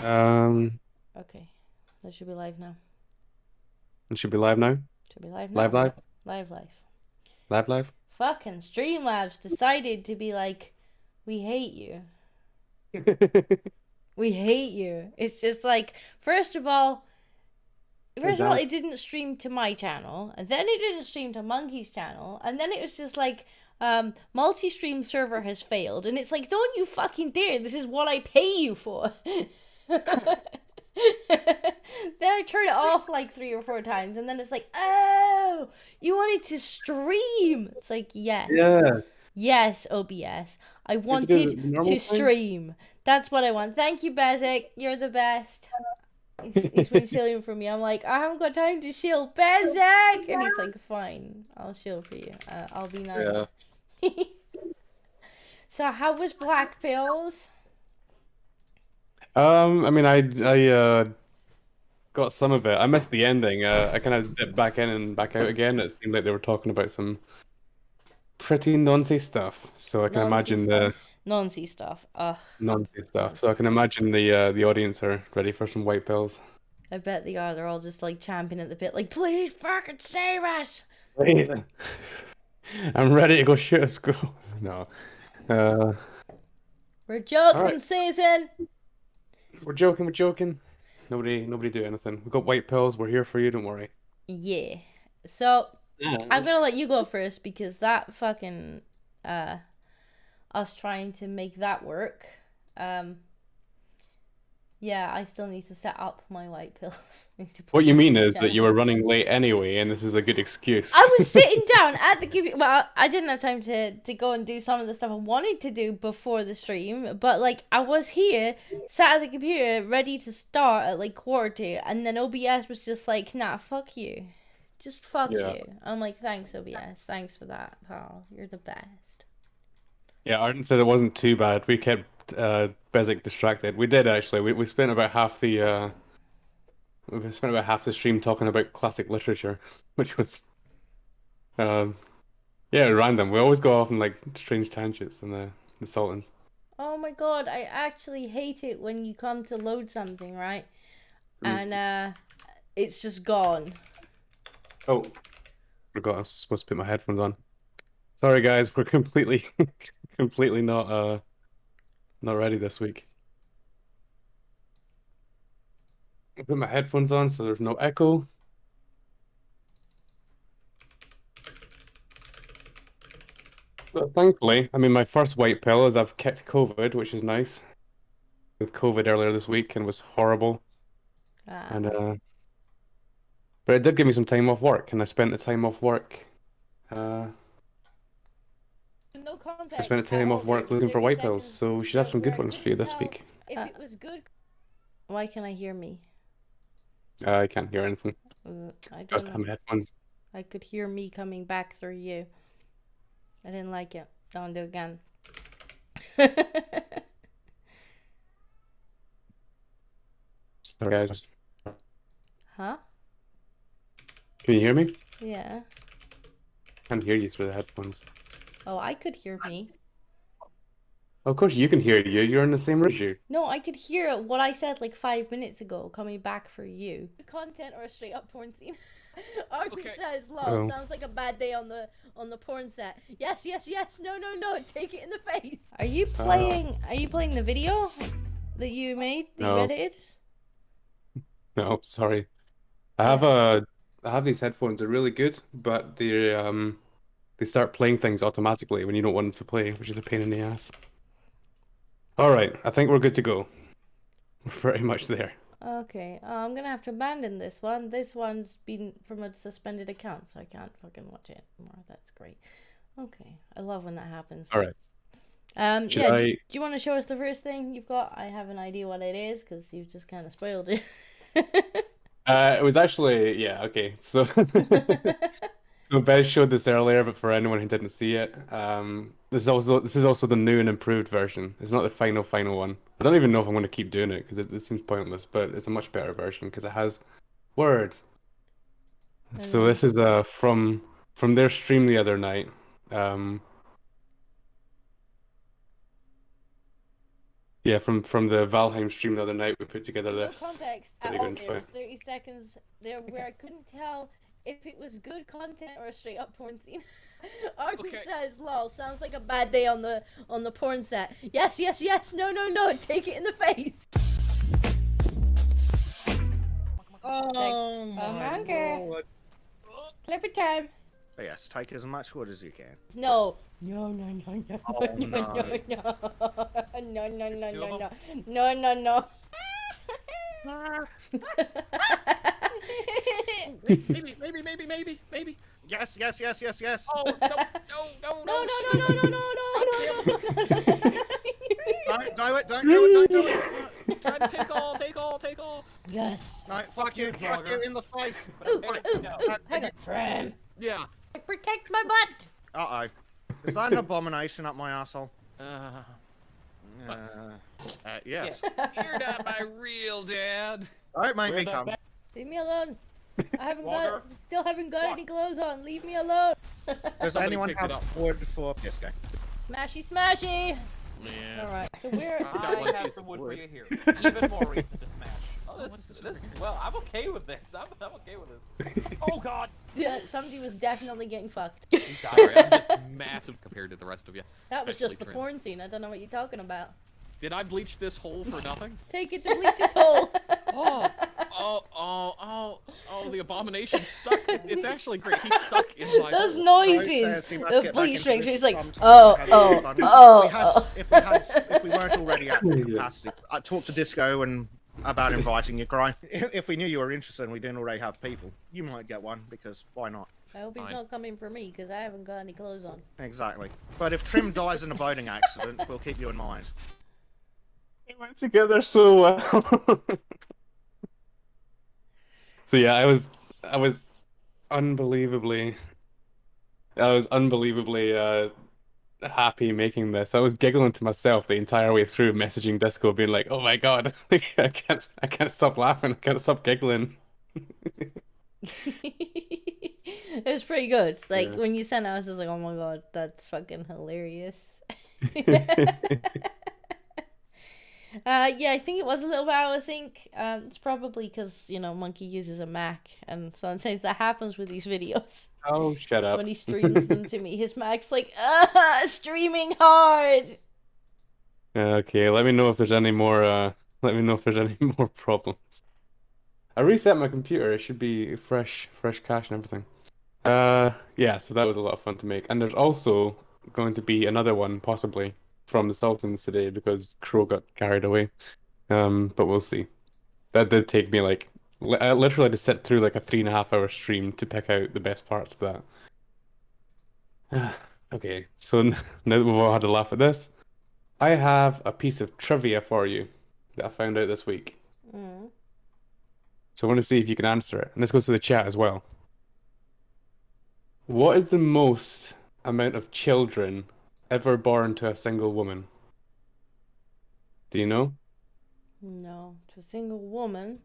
Um, Okay, that should be live now. it should be live now. Should be live Live, now. live, Live, live. live, live. Fucking Streamlabs decided to be like, we hate you. We hate you. It's just like, first of all, Dan. it didn't stream to my channel, and then it didn't stream to Monkey's channel, and then it was just like, multi-stream server has failed, and it's like, don't you fucking dare! This is what I pay you for. Then I turn it off like 3 or 4 times, and then it's like, oh, you wanted to stream. It's like, yes, Yeah. yes, OBS. I You have to do wanted the normal to thing. stream. That's what I want. Thank you, Bezic. You're the best. He's been shilling for me. I'm like, I haven't got time to shill, Bezic, and he's like, fine, I'll shill for you. I'll be Yeah. nice. So, how was Black Pills? I mean, I got some of it. I missed the ending. I kind of dipped back in and back out again. It seemed like they were talking about some pretty noncy stuff. So I can Noncy imagine stuff. the Noncy stuff. Ugh, noncy stuff. So noncy I can stuff. imagine the audience are ready for some white pills. I bet they are. They're all just like champing at the bit, like, please fucking save us. Please. I'm ready to go shoot a school. No. Uh, We're all right. joking, Susan. We're joking. We're joking. Nobody do anything. We got white pills. We're here for you. Don't worry. Yeah. So, I'm And gonna let you go first because that fucking, uh, us trying to make that work, um, yeah, I still need to set up my white pills. I need to put what you them on mean my is that channel. you were running late anyway, and this is a good excuse. I was sitting down at the computer. Well, I didn't have time to go and do some of the stuff I wanted to do before the stream, but like I was here, sat at the computer, ready to start at like quarter to, and then OBS was just like, "Nah, fuck you, just fuck Yeah. you." I'm like, "Thanks, OBS. Thanks for that, pal. You're the best." Yeah, Arden said it wasn't too bad. We kept Bezic distracted. We did actually. We spent about half the we spent about half the stream talking about classic literature, which was um yeah, random. We always go off on like strange tangents in the Sultans. Oh my god, I actually hate it when you come to load something, right? Mm. And it's just gone. Oh, forgot I was supposed to put my headphones on. Sorry guys, we're completely completely not ready this week. I put my headphones on so there's no echo. But thankfully, I mean, my first white pill is I've kicked COVID, which is nice. With COVID earlier this week and was horrible. Ah. And but it did give me some time off work, and I spent the time off work. Uh, No I spent context the at time all. off There work was looking for 30 white pills, seconds so we should have some where good I ones for you couldn't this tell week. if it was good. Why can I hear me? I can't hear anything. I Got don't to have know. my headphones. I could hear me coming back through you. I didn't like it. Don't do it again. Sorry, guys. Huh? Can you hear me? Yeah. Can't hear you through the headphones. Oh, I could hear me. Of course, you can hear you. You're in the same room as you. No, I could hear what I said like 5 minutes ago coming back for you. Content or a straight up porn scene? Arden Okay. says, "Lol, Oh. sounds like a bad day on the porn set." Yes, yes, yes. No, no, no. Take it in the face. Are you playing? Are you playing the video that you made? That you No, edited? no, sorry. I have Yeah. I have these headphones. They're really good, but they start playing things automatically when you don't want them to play, which is a pain in the ass. All right, I think we're good to go. We're pretty much there. Okay. I'm gonna have to abandon this one. This one's been from a suspended account, so I can't fucking watch it anymore. That's great. Okay. I love when that happens. All right. Should Yeah. Do I? you want to show us the first thing you've got? I have an idea what it is because you've just kind of spoiled it. It was actually yeah. Okay, so so Bez showed this earlier, but for anyone who didn't see it, this is also the new and improved version. It's not the final one. I don't even know if I'm going to keep doing it because it seems pointless, but it's a much better version because it has words. So And this is from their stream the other night. Um, Yeah, from the Valheim stream the other night, we put together No this. context But at they all. didn't There try was it. 30 seconds there where I couldn't tell if it was good content or a straight up porn scene. Arctic Okay. says, "Lol, sounds like a bad day on the porn set." Yes, yes, yes. No, no, no. Take it in the face. Oh my Hunger. lord. Clipper time. Oh, yes, take as much wood as you can. No. No, no, no, no, Oh, no, no, no. no, no, no, no, no, no, no, no. Maybe. Yes. Oh, no, no, no, No, no. no, no, no, no, no, no, no, no. Don't do it. Try to take all. Yes. No, fuck you in the face. Hang on. Friend. Yeah. Protect my butt. Uh-oh. Is that an abomination up my asshole? Yes. You're not my real dad. Don't make me come. Leave me alone. I Walker. still haven't got any clothes on. Leave me alone. Does Somebody anyone picked it have up. wood for Disco? Smashy, smashy. Yeah. All right. So we're. got one I have piece some of wood for wood. you here. Even more reason to smash. Oh, well, I'm okay with this. I'm okay with this. Oh God! Yeah, somebody was definitely getting fucked. Sorry, I'm just massive compared to the rest of you. That was Especially just the Trim. porn scene. I don't know what you're talking about. Did I bleach this hole for nothing? Take it to Bleach's hole. Oh, the abomination stuck. It's actually great. He's stuck in my Those hole. noises. He must The get back bleach into strings. this He's like, sometime. oh, Had oh, fun. oh, If we weren't already at the capacity, I'd talk to Disco and about inviting you, Grind. If we knew you were interested and we didn't already have people, you might get one because why not? I hope he's Fine. not coming for me because I haven't got any clothes on. Exactly. But if Trim dies in a boating accident, we'll keep you in mind. We went together so well. So yeah, I was unbelievably happy making this. I was giggling to myself the entire way through, messaging Disco, being like, "Oh my god, I can't stop laughing. I can't stop giggling." It was pretty good. Like Yeah. when you sent it, I was just like, "Oh my god, that's fucking hilarious." Yeah, I think it was a little bit out of sync. It's probably because Monkey uses a Mac, and sometimes that happens with these videos. Oh, shut up. When he streams them to me, his Mac's like, streaming hard. Okay, let me know if there's any more. Let me know if there's any more problems. I reset my computer. It should be fresh cache and everything. Yeah, so that was a lot of fun to make. And there's also going to be another one, possibly, from the Sultans today because Crow got carried away. But we'll see. That did take me like I literally had to sit through like a 3.5 hour stream to pick out the best parts of that. Okay, so now that we've all had a laugh at this, I have a piece of trivia for you that I found out this week. Mm. So I want to see if you can answer it. And this goes to the chat as well. What is the most amount of children ever born to a single woman? Do you know? No, to a single woman.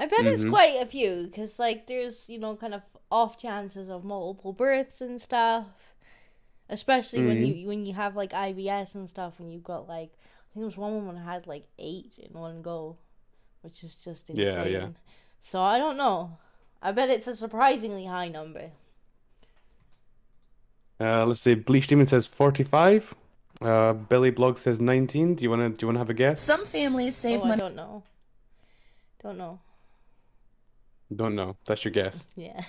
I bet it's Mhm. quite a few, because, like, there's, kind of off chances of multiple births and stuff. Especially when you have, like, IVS and stuff, and you've got, like, I think there was one woman who had, like, 8 in one go, which is just insane. Yeah. So, I don't know. I bet it's a surprisingly high number. Let's see. Bleach Demon says 45. Billy Blog says 19. Do you wanna have a guess? Some families save Oh, I money. don't know. Don't know. Don't know. That's your guess. Yeah.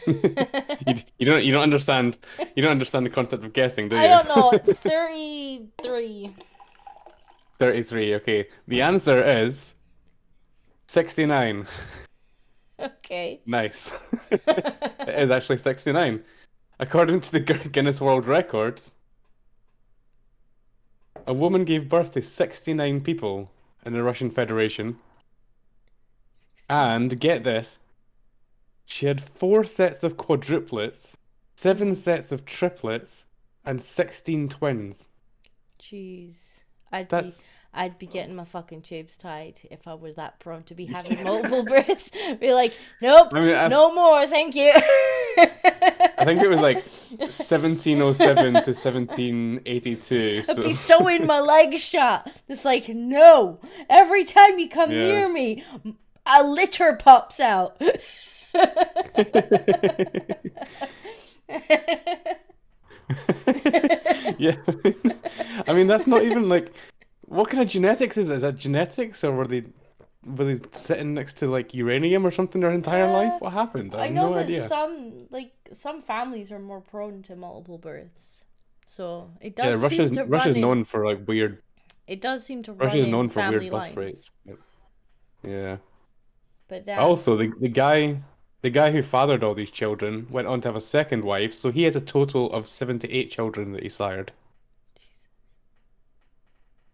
You don't understand. You don't understand the concept of guessing, do you? I don't know. 33. 33. Okay. The answer is 69. Okay. Nice. It is actually 69. According to the Guinness World Records, a woman gave birth to 69 people in the Russian Federation. And get this, she had 4 sets of quadruplets, 7 sets of triplets, and 16 twins. Jeez. That's I'd be getting my fucking tubes tied if I was that prone to be having multiple births. Be like, nope, I mean, no more, thank you. I think it was like 1707 to 1782. I'd So be sewing my leg shut. It's like, no. Every time you come Yeah. near me, a litter pops out. yeah. I mean, that's not even like, what kind of genetics is it? Is that genetics, or were they sitting next to like uranium or something their entire life? What happened? I I have know no that idea. some families are more prone to multiple births. So it Yeah, does seem to Russia's run in, known for like weird. it does seem to run Russia's in known for family weird birth lines. rates. Yeah. But Also, the guy who fathered all these children went on to have a second wife, so he has a total of 78 children that he sired.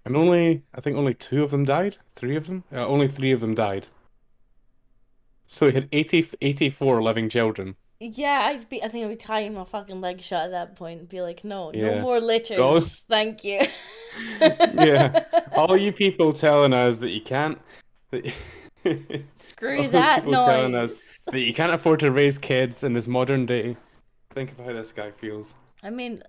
And I think only 2 of them died? 3 of them? Only 3 of them died. So he had 84 living children. yeah, I think I'd be tying my fucking leg shut at that point and be like, no Yeah. more litters. So- Thank you. Yeah. All you people telling us that you can't... That, Screw all those that people telling us noise. that you can't afford to raise kids in this modern day. Think of how this guy feels. I mean,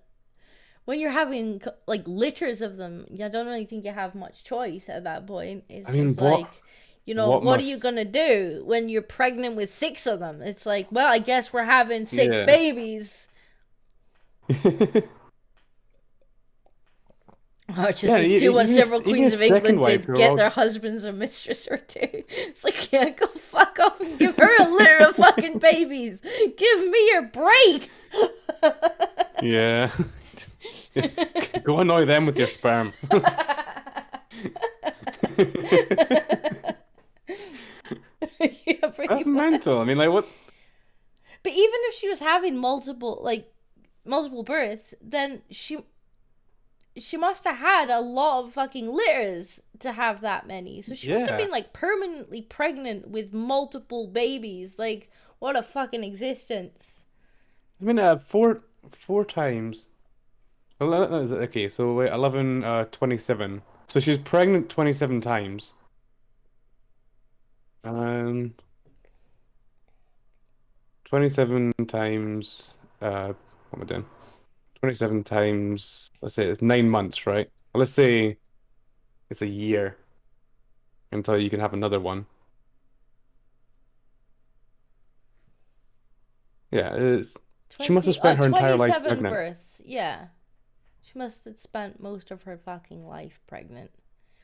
when you're having like litters of them, I don't really think you have much choice at that point. It's I mean, just what- like, you know, what what are you must- gonna do when you're pregnant with 6 of them? It's like, well, I guess we're having 6 Yeah. babies. Oh, it's just Yeah, let's do what even several even queens his of England second wife, did: who get all- their husbands a mistress or 2. It's like, yeah, go fuck off and give her a litter of fucking babies. Give me a break. Yeah. Go annoy them with your sperm. Yeah, pretty That's much. mental. I mean, like, what? But even if she was having multiple births, then she must have had a lot of fucking litters to have that many. So she must have Yeah. been like permanently pregnant with multiple babies. Like, what a fucking existence. I mean, four times. Okay, so wait, 11, 27. So she was pregnant 27 times. 27 times, what am I doing? 27 times, let's say it's 9 months, right? Well, let's say it's a year until you can have another one. Yeah, it's, She must have spent her entire life 27 pregnant. births, yeah. She must have spent most of her fucking life pregnant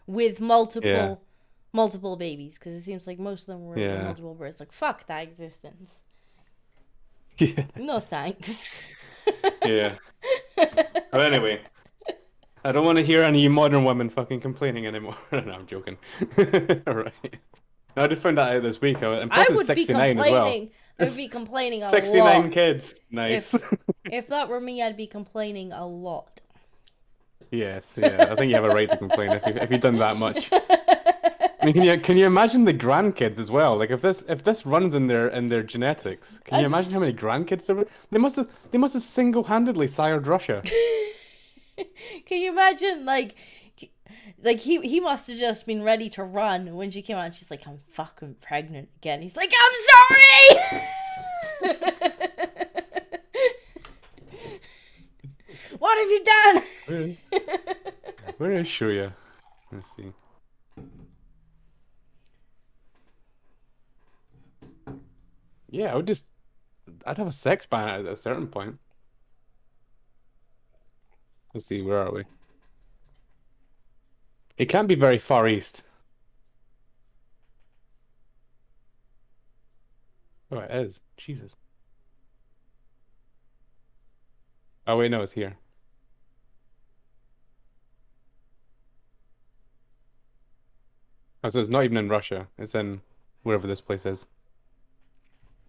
with multiple babies, because it seems like most of them were Yeah. multiple births. Like, fuck that existence. yeah, No thanks. yeah. But anyway, I don't want to hear any modern women fucking complaining anymore. No, I'm joking. Alright. No, I just found that out this week. And I plus it's would be 69 as well. complaining. I would be complaining a 69 lot. kids. Nice. If that were me, I'd be complaining a lot. Yes, yeah. I think you have a right to complain if you've done that much. I mean, can you imagine the grandkids as well? Like if this runs in their genetics, can you imagine how many grandkids there were? They must have single-handedly sired Russia. Can you imagine, like he must have just been ready to run when she came out and she's like, I'm fucking pregnant again. He's like, I'm sorry! What have you done? Where is Shuya? Let's see. Yeah, I'd have a sex ban at a certain point. Let's see, where are we? It can't be very far east. Oh, it is. Jesus. Oh, wait, no, it's here. Oh, so it's not even in Russia. It's in wherever this place is.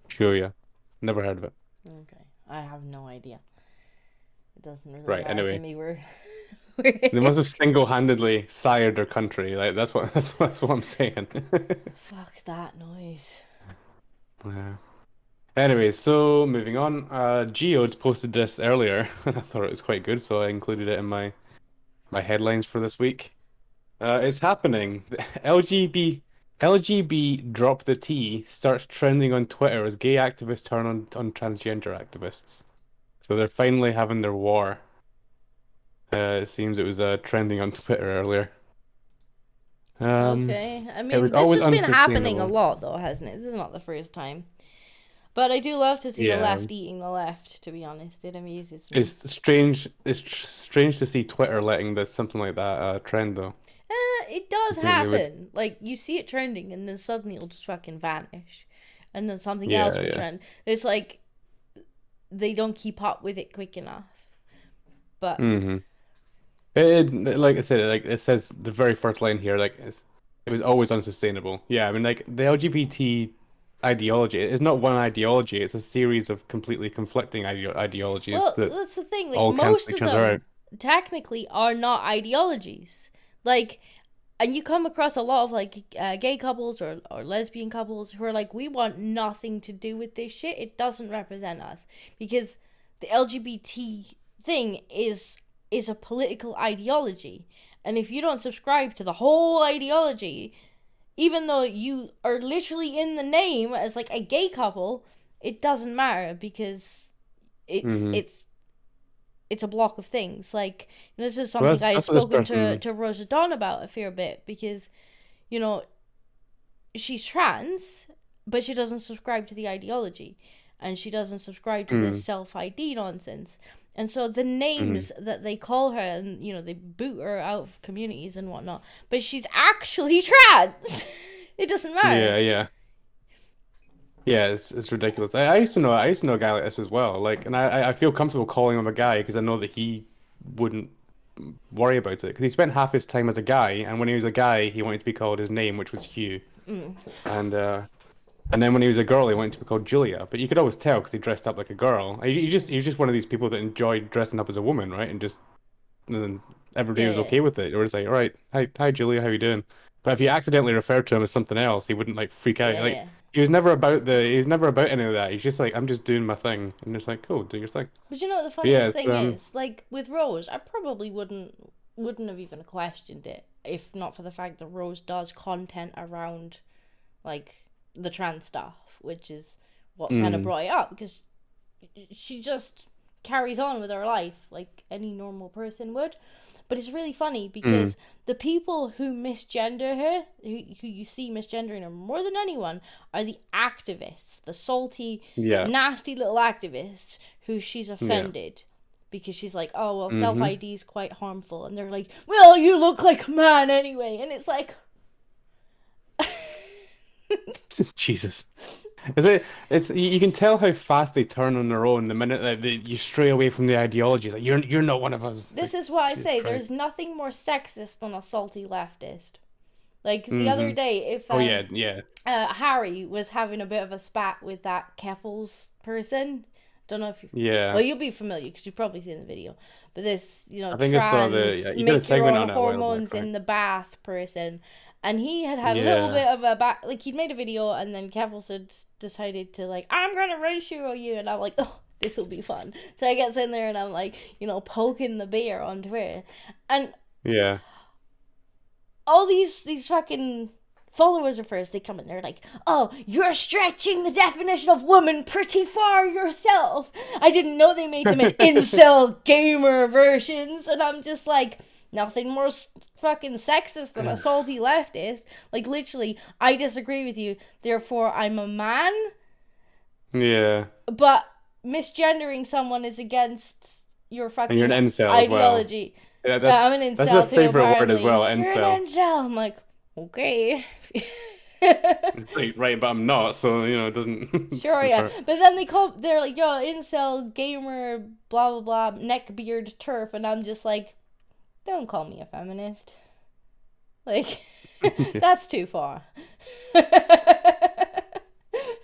Shuya. Never heard of it. Okay, I have no idea. It doesn't really Right, matter to anyway. me where They must have single-handedly sired their country. Like that's what I'm saying. Fuck that noise. Yeah. Anyway, so moving on. Geodes posted this earlier, and I thought it was quite good, so I included it in my headlines for this week. It's happening. LGB drop the T starts trending on Twitter as gay activists turn on transgender activists. So they're finally having their war. It seems it was trending on Twitter earlier. Okay. I it mean, was this always has been happening a unsustainable. lot, though, hasn't it? This is not the first time. But I do love to see the Yeah. left eating the left, to be honest. It amuses me. It's strange. Strange to see Twitter letting something like that trend, though. It does think they would- happen. Like, you see it trending, and then suddenly it'll just fucking vanish. And then something Yeah, else will yeah. trend. It's like they don't keep up with it quick enough. But Mm-hmm. Like I said, like it says the very first line here, like it was always unsustainable. Yeah, I mean, like the LGBT ideology is not one ideology; it's a series of completely conflicting ideologies well, that that's the thing. Like, all most cancel of each other out. them technically are not ideologies. Like, and you come across a lot of like gay couples or lesbian couples who are like, we want nothing to do with this shit. It doesn't represent us, because the LGBT thing is a political ideology, and if you don't subscribe to the whole ideology, even though you are literally in the name as like a gay couple, it doesn't matter, because it's a block of things. Like, this is something I have that's what this spoken person- to Rosa Dawn about a fair bit, because, you know, she's trans, but she doesn't subscribe to the ideology, and she doesn't subscribe to this self-ID nonsense. And so the names that they call her, and, you know, they boot her out of communities and whatnot, but she's actually trans. It doesn't matter. Yeah. Yeah, it's ridiculous. I used to know a guy like this as well. Like, and I feel comfortable calling him a guy because I know that he wouldn't worry about it, because he spent half his time as a guy, and when he was a guy, he wanted to be called his name, which was Hugh, and then when he was a girl, he wanted to be called Julia. But you could always tell because he dressed up like a girl. He was just one of these people that enjoyed dressing up as a woman, right? And then everybody was Yeah. okay with it. Or it's like, all right, hi Julia, how you doing? But if you accidentally referred to him as something else, he wouldn't like freak out. Like, Yeah. he was never about any of that. He's just like, I'm just doing my thing, and it's like, cool, do your thing. But you know what the Yeah, funniest it's, thing is? Like, with Rose, I probably wouldn't have even questioned it if not for the fact that Rose does content around, like, the trans stuff, which is what kind of brought it up, because she just carries on with her life like any normal person would. But it's really funny because the people who misgender her, who you see misgendering her more than anyone, are the activists, the salty, Yeah. nasty little activists who she's offended. Because she's like, oh, well, self-ID is quite harmful. And they're like, well, you look like a man anyway. And it's like... Jesus. It's you can tell how fast they turn on their own the minute that you stray away from the ideology. Like, you're not one of us. This Like, is why I Jesus say Christ. there's nothing more sexist than a salty leftist. Like, the other day, if Oh yeah. Harry was having a bit of a spat with that Keffels person. Don't know if you... Yeah. Well, you'll be familiar because you've probably seen the video. But this, you know, I think I saw trans, you did a make your segment own on it a while back, hormones in right? the bath person. And he had a little Yeah. bit of a back... Like, he'd made a video, and then Keffels had decided to, like, I'm going to ratio you. And I'm like, oh, this will be fun. So I get in there, and I'm, like, you know, poking the bear on Twitter. And Yeah. all these fucking followers of hers, they come in, they're like, oh, you're stretching the definition of woman pretty far yourself. I didn't know they made them in incel gamer versions. And I'm just like, nothing more fucking sexist than a salty leftist. Like, literally, I disagree with you, therefore I'm a man. Yeah. But misgendering someone is against your fucking And you're an incel as well. ideology. Yeah, Yeah, I'm an incel that's a too, favorite word apparently. as well, You're incel. an incel. I'm like, okay. Right, but I'm not, so you know it doesn't. Sure, yeah. But then they're like, yo, incel, gamer, blah, blah, blah, neckbeard, turf. And I'm just like, don't call me a feminist. Like, that's too far.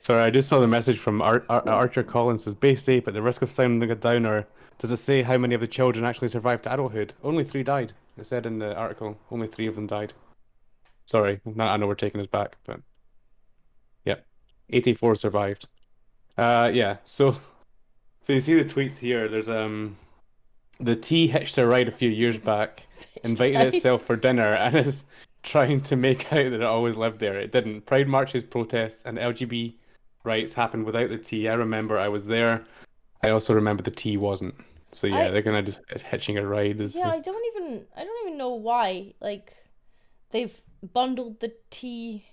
Sorry, I just saw the message from Archer Collins. Says, Bay Safe, at the risk of sounding a downer, does it say how many of the children actually survived to adulthood? Only 3 died. It said in the article, only 3 of them died. Sorry, I know we're taking us back, but yep, 84 survived. Yeah. So you see the tweets here. There's the T hitched a ride a few years back, invited Right. itself for dinner, and is trying to make out that it always lived there. It didn't. Pride marches, protests, and LGBT rights happened without the T. I remember I was there. I also remember the T wasn't. So yeah, I- they're kind of just hitching a ride. Is Yeah, I don't even know why. Like, they've bundled the T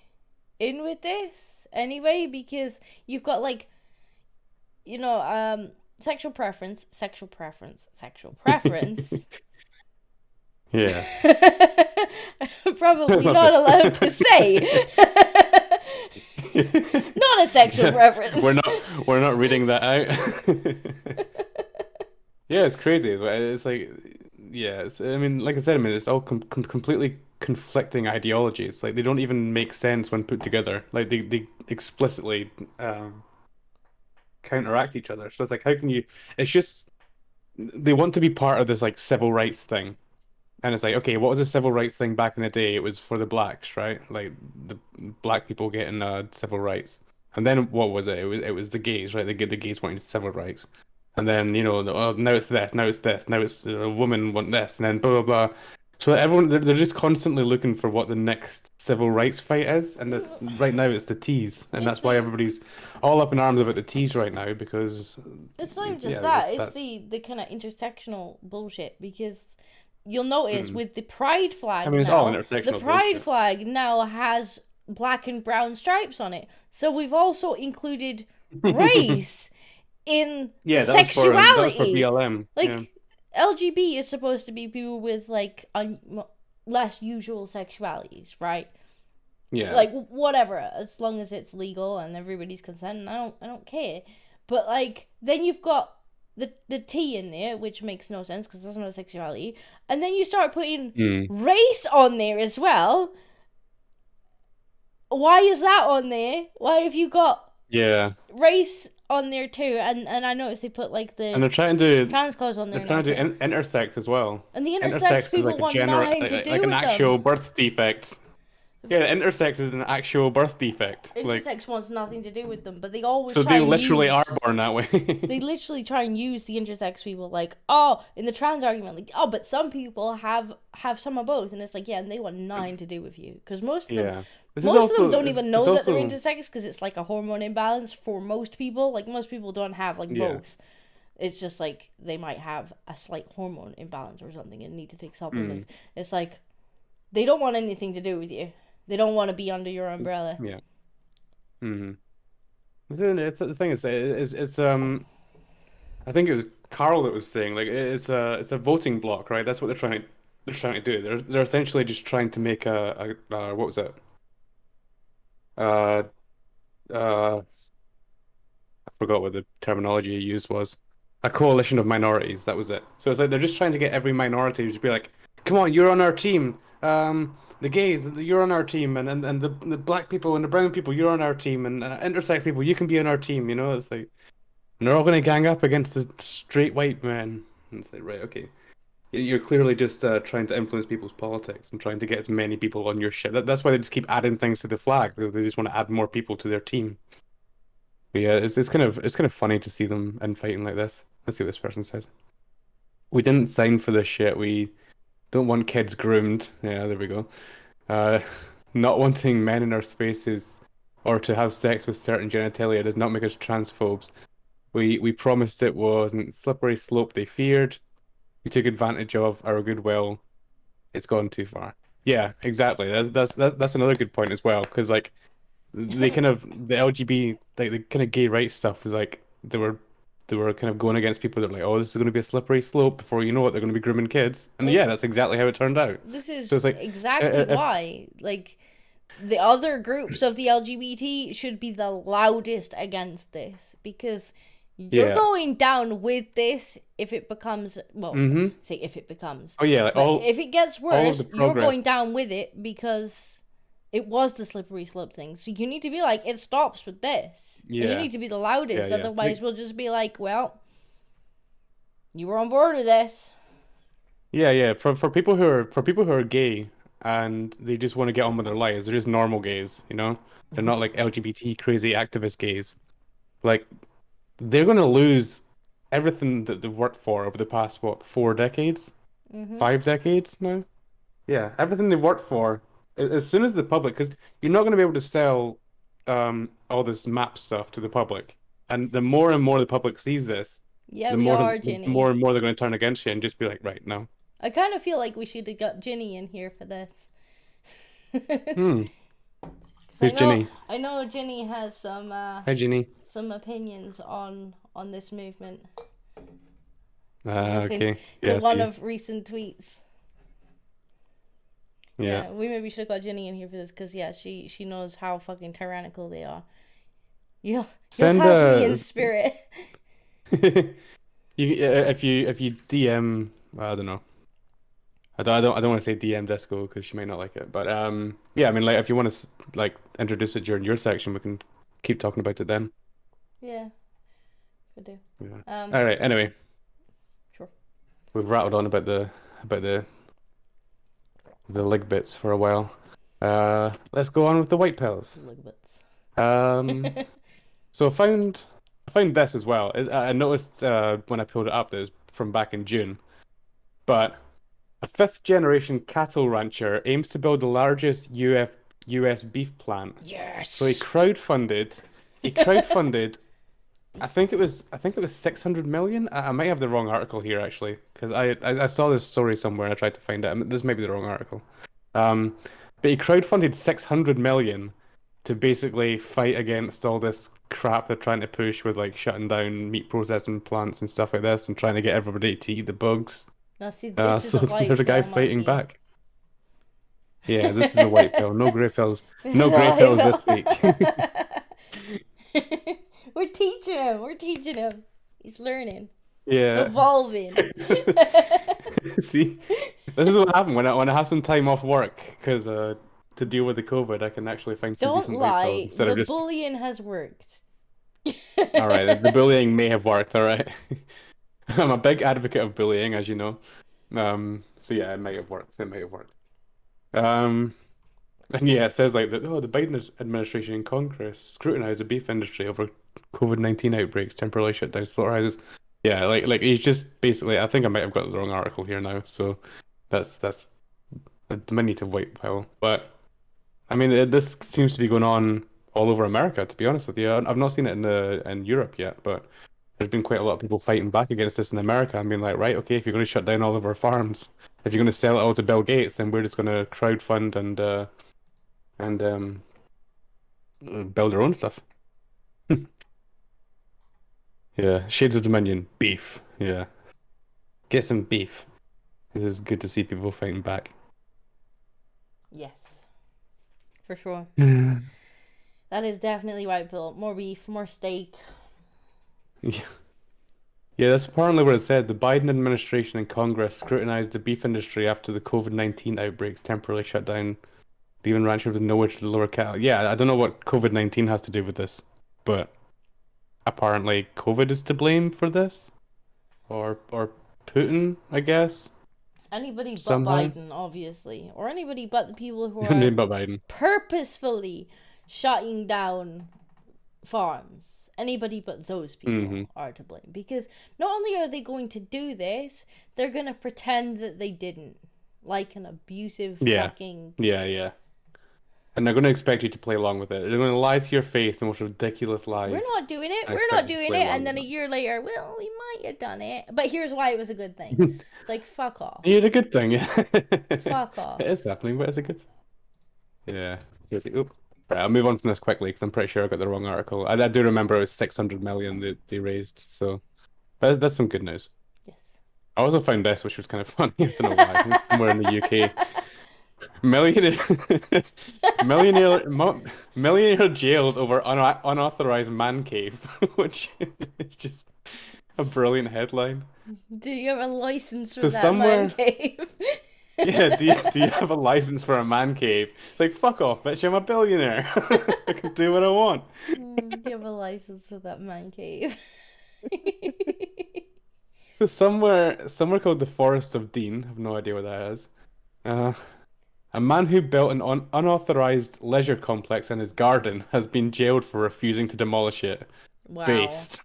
in with this anyway, because you've got like, sexual preference. yeah. Probably Love not this. allowed to say. Not a sexual preference. We're not reading that out. Yeah, it's crazy. It's like, yeah. I mean, like I said, it's all completely conflicting ideologies. Like they don't even make sense when put together. Like they explicitly counteract each other. So it's like, how can you? It's just they want to be part of this like civil rights thing. And it's like, okay, what was the civil rights thing back in the day? It was for the blacks, right? Like the black people getting civil rights. And then what was it? It was the gays, right? The gays wanting civil rights. And then now it's this, now it's this, now it's a woman want this, and then blah blah blah. So everyone they're just constantly looking for what the next civil rights fight is, and this right now it's the T's, and that's why everybody's all up in arms about the T's right now because it's not even just yeah, that. that's- It's the kind of intersectional bullshit, because you'll notice with the pride flag I mean, it's now, all intersectional the pride bullshit. flag now has black and brown stripes on it. So we've also included race in Yeah, that was for sexuality. BLM. Like yeah. LGB is supposed to be people with like less usual sexualities, right? Yeah. Like whatever, as long as it's legal and everybody's consenting, I don't care. But like then you've got the T in there, which makes no sense because that's not a sexuality, and then you start putting race on there as well. Why is that on there? Why have you got Yeah. race on there too? And I noticed they put like And the they're trying to trans clause on there. they're trying to now do intersex as well. and the intersex Intersex is people like a want general, nothing like, to do like an with actual them. birth defect. Yeah, intersex is an actual birth defect. Like, Intersex wants nothing to do with them, but they always so try they and literally use, are born that way. they literally try and use the intersex people like, oh, in the trans argument, like, oh, but some people have some of both, and it's like, yeah, and they want nothing to do with you, because most of them, Yeah. This is most of also- them don't it's- even know it's that also- they're intersex because it's like a hormone imbalance for most people. Like most people don't have like Yeah. both. It's just like they might have a slight hormone imbalance or something and need to take supplements. It's like they don't want anything to do with you. They don't want to be under your umbrella. Yeah. It's the thing is it's I think it was Carl that was saying like it's a voting block, right? That's what they're trying to do. They're essentially just trying to make a what was it? I forgot what the terminology you used was. A coalition of minorities, that was it. So it's like they're just trying to get every minority to be like, come on, you're on our team. The gays, you're on our team, and the black people and the brown people, you're on our team, and intersex people, you can be on our team. You know, it's like, and they're all going to gang up against the straight white man. And it's like, right, okay, you're clearly just trying to influence people's politics and trying to get as many people on your ship. That's why they just keep adding things to the flag. They just want to add more people to their team. But yeah, it's kind of funny to see them infighting like this. Let's see what this person said. We didn't sign for this shit. We don't want kids groomed. Yeah, there we go. Not wanting men in our spaces or to have sex with certain genitalia does not make us transphobes. We promised it wasn't slippery slope they feared. We took advantage of our goodwill. It's gone too far. Yeah, exactly. That's another good point as well, because like they kind of the LGBT like the kind of gay rights stuff was like they were kind of going against people that were like, oh, this is going to be a slippery slope. Before you know it, they're going to be grooming kids. And yeah, that's exactly how it turned out. This is So it's like, exactly why. Like, the other groups of the LGBT should be the loudest against this, because you're Yeah. going down with this if it becomes, well, say if it becomes. Oh yeah, like But if it gets of worse, the you're progress. going down with it because it was the slippery slope thing. So you need to be like, it stops with this. And you Yeah. need to be the loudest. Yeah, yeah. Otherwise, we'll just be like, well, you were on board with this. Yeah. For people who are gay and they just want to get on with their lives, they're just normal gays, you know? They're not like LGBT crazy activist gays. Like they're gonna lose everything that they've worked for over the past 4 decades? 5 decades now? Yeah, everything they've worked for. As soon as the public, because you're not going to be able to sell all this map stuff to the public, and the more and more the public sees this, Yeah, the we more are, the Ginny. more and more they're going to turn against you and just be like, right, no. I kind of feel like we should have got Ginny in here for this. Hmm. 'Cause Who's Ginny? I know Ginny has Hi, Ginny. some opinions on this movement. Okay. To Yeah. one see. of recent tweets. Yeah. We maybe should have got Ginny in here for this because she knows how fucking tyrannical they are. You'll Send have me in spirit. if you DM, well, I don't know. I don't want to say DM Disco because she might not like it, but yeah, I mean, like if you want to like introduce it during your section, we can keep talking about it then. Yeah, could do. Yeah. All right. Anyway, Sure. we've rattled on about the leg bits for a while. Let's go on with the white pills. Look bits. So I found this as well. I noticed when I pulled it up that it was from back in June, but a fifth generation cattle rancher aims to build the largest US beef plant. Yes. So he crowdfunded. I think it was 600 million. I might have the wrong article here actually, because I saw this story somewhere and I tried to find it. This may be the wrong article. But he crowdfunded 600 million to basically fight against all this crap they're trying to push with like shutting down meat processing plants and stuff like this and trying to get everybody to eat the bugs. Now see, this is So a white there's a guy pill, fighting Mikey. back. Yeah, this is a white pill. No grey pills. No This is a grey white pills this pill. week. We're teaching him. He's learning. Yeah. Evolving. See, this is what happened when I have some time off work because to deal with the COVID, I can actually find some Don't decent white pills lie. instead The of just. bullying has worked. All right, the bullying may have worked. All right, I'm a big advocate of bullying, as you know. So yeah, it might have worked. And yeah, it says like that. Oh, the Biden administration and Congress scrutinized the beef industry over COVID-19 outbreaks, temporarily shut down slaughterhouses. Yeah, like he's just basically. I think I might have got the wrong article here now. So that's a diminutive white pill. But I mean, this seems to be going on all over America. To be honest with you, I've not seen it in Europe yet, but there's been quite a lot of people fighting back against this in America and being like, right, okay, if you're going to shut down all of our farms, if you're going to sell it all to Bill Gates, then we're just going to crowdfund and build our own stuff. Yeah, Shades of Dominion, beef. Yeah, get some beef. This is good to see people fighting back. Yes. For sure. That is definitely white pill. More beef, more steak. Yeah. Yeah, that's apparently what it said. The Biden administration and Congress scrutinized the beef industry after the COVID-19 outbreaks temporarily shut down, leaving ranchers with nowhere to deliver cattle. Yeah, I don't know what COVID-19 has to do with this, but apparently COVID is to blame for this, or Putin, I guess. Anybody but Somehow. Biden, obviously, or anybody but the people who Name are about Biden. purposefully shutting down farms. Anybody but those people Mhm. are to blame, because not only are they going to do this, they're gonna pretend that they didn't, like an abusive Yeah. fucking. Yeah. And they're going to expect you to play along with it. They're going to lie to your face, the most ridiculous lies. We're not doing it. I We're expect not you to doing play it. along And then with a it. year later, well, we might have done it, but here's why it was a good thing. It's like fuck off. It's a good thing, yeah. Fuck off. It is happening, but it's a good thing. Yeah. Here's the oop. Right, I'll move on from this quickly because I'm pretty sure I got the wrong article. I do remember it was 600 million that they raised, so that's some good news. Yes. I also found this, which was kind of funny. I don't know why. I think it's somewhere in the UK. Millionaire jailed over unauthorized man cave, which is just a brilliant headline. Do you have a license for So that somewhere- man cave? Yeah, do you have a license for a man cave? Like, fuck off, bitch, I'm a billionaire. I can do what I want. Do you have a license for that man cave? So somewhere called the Forest of Dean, I have no idea what that is. A man who built an unauthorized leisure complex in his garden has been jailed for refusing to demolish it. Wow. Based.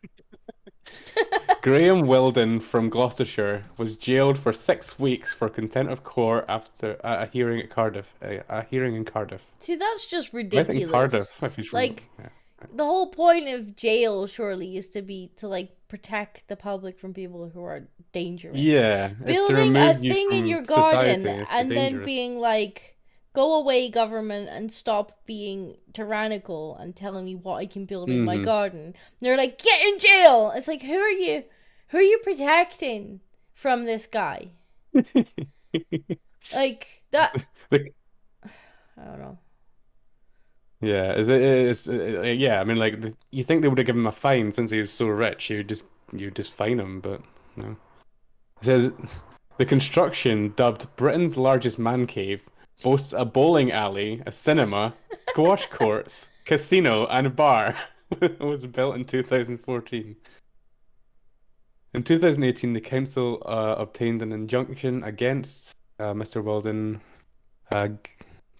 Graham Wilden from Gloucestershire was jailed for 6 weeks for contempt of court after a hearing at Cardiff. A hearing in Cardiff. See, that's just I ridiculous. think Cardiff. If he's from- Like- yeah. The whole point of jail surely is to protect the public from people who are dangerous. Yeah, it's to Building a remove you thing in from your garden society if you're and then dangerous. being like, go away, government, and stop being tyrannical and telling me what I can build in my Mhm. garden. And they're like, get in jail. It's like, who are you protecting from this guy? Like that. The- I don't know. Yeah, yeah. I mean, like, you think they would have given him a fine since he was so rich? You just fine him, but no. It says the construction, dubbed Britain's largest man cave, boasts a bowling alley, a cinema, squash courts, casino, and bar. It was built in 2014. In 2018, the council obtained an injunction against Mr. Weldon,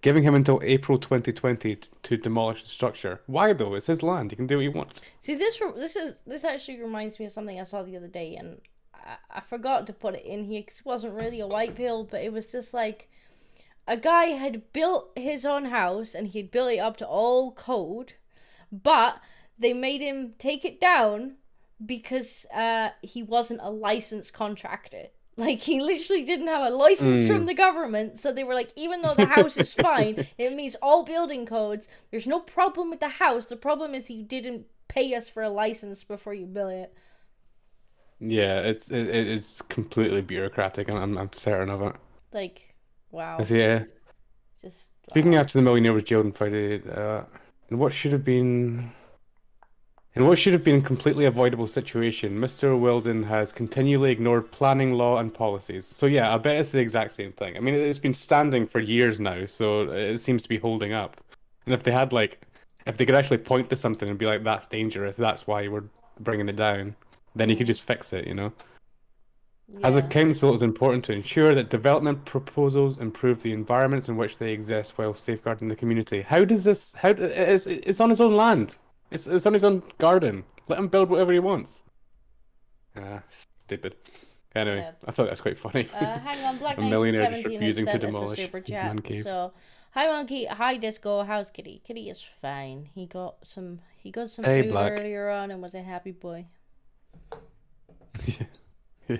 giving him until April 2020 to demolish the structure. Why though? It's his land. He can do what he wants. See, this actually reminds me of something I saw the other day, and I forgot to put it in here because it wasn't really a white pill, but it was just like a guy had built his own house and he'd built it up to all code, but they made him take it down because he wasn't a licensed contractor. Like, he literally didn't have a license from the government, so they were like, even though the house is fine, it meets all building codes, there's no problem with the house, the problem is you didn't pay us for a license before you built it. Yeah, it's completely bureaucratic, and I'm certain of it. Like, wow. Yeah. Just Speaking after the millionaire was jailed on Friday, in what should have been a completely avoidable situation, Mr. Weldon has continually ignored planning law and policies. So yeah, I bet it's the exact same thing. I mean, it's been standing for years now, so it seems to be holding up. And if they could actually point to something and be like, that's dangerous, that's why we're bringing it down, then you could just fix it, you know? As a yeah. council, it's important to ensure that development proposals improve the environments in which they exist while safeguarding the community. It's on his own land. It's on his own garden. Let him build whatever he wants. Stupid. Anyway, Yeah. I thought that was quite funny. Hang on, Black A millionaire just 1917 has refusing to sent us a demolish super his chat. man cave. So, hi Monkey, hi Disco, how's Kitty? Kitty is fine. He got some Hey, food Black. earlier on and was a happy boy. Yeah.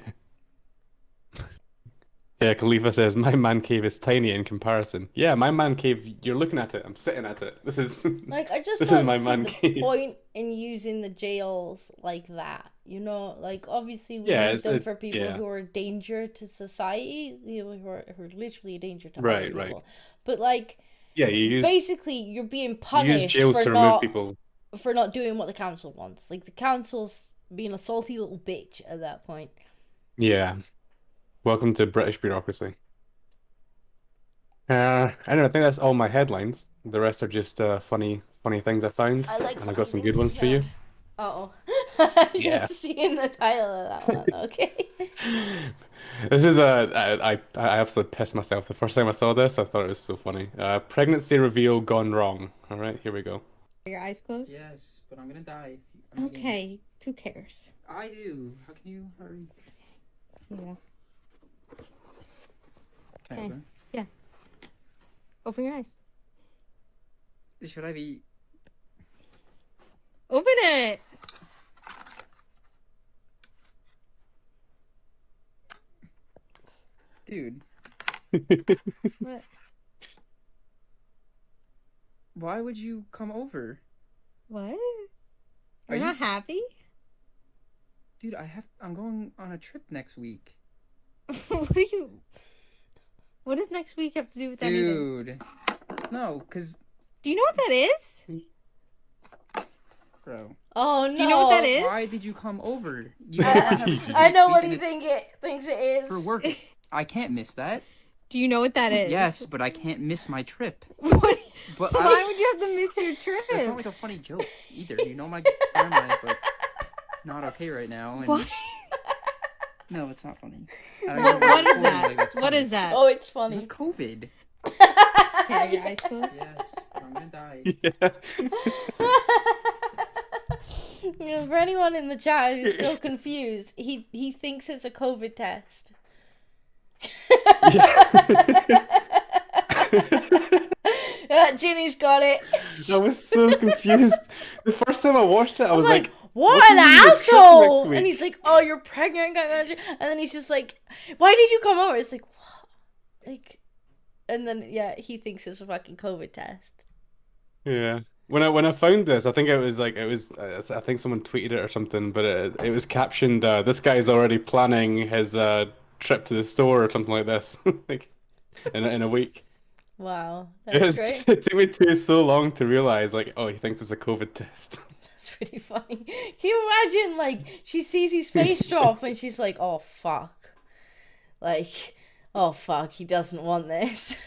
Yeah, Khalifa says, my man cave is tiny in comparison. Yeah, my man cave, you're looking at it, I'm sitting at it. This is Like, I just This is don't my see man the cave. point in using the jails like that. You know, like, obviously we Yeah, need them it's- for people yeah. who are a danger to society, you know, who are literally a danger to other Right, people. right. But like, Yeah, you use basically you're being you use punished jails for to remove not people. doing what the council wants. Like, the council's being a salty little bitch at that point. Yeah. Welcome to British bureaucracy. I don't know, I think that's all my headlines. The rest are just funny things I found. I like And I've got some funny good ones things for you. Uh-oh. Yeah. Just seeing the title of that one, okay. This is I absolutely pissed myself the first time I saw this. I thought it was so funny. Pregnancy reveal gone wrong. All right, here we go. Are your eyes closed? Yes, but I'm gonna die. If you, Okay, who cares? I do. How can you hurry? Yeah. Can I Okay. open? Open your eyes. Should I be? Open it! Dude, What? why would you come over? What? Are You're you- not happy? Dude, I'm going on a trip next week. What does next week have to do with anything? Dude. No, cause Do you know what that is? bro, Oh no. Do you know what that is? why did you come over? You don't have to I know what speak he and it's thinks it is. for work. I can't miss that. Do you know what that is? Yes, but I can't miss my trip. What? But Why would you have to miss your trip? That's not like a funny joke either. You know, my grandma is like not okay right now. And What? No, it's not funny. What is that? What is that? Oh, it's I funny. have COVID. Okay, are your eyes closed? Yes, but I'm gonna die. Yeah. You know, for anyone in the chat who's still confused, he thinks it's a COVID test. Ginny's got it. I was so confused. The first time I watched it, I was like, what what an do you mean it's Christmas asshole! week? And he's like, oh, you're pregnant. And then he's just like, why did you come over? It's like, what? Like, and then, yeah, he thinks it's a fucking COVID test. Yeah. When I found this, I think I think someone tweeted it or something, but it was captioned, "This guy's already planning his trip to the store" or something like this, like in a week. Wow, that's great. It took me so long to realize, like, oh, he thinks it's a COVID test. That's pretty funny. Can you imagine, like, she sees his face drop and she's like, oh, fuck. Like, oh, fuck, he doesn't want this.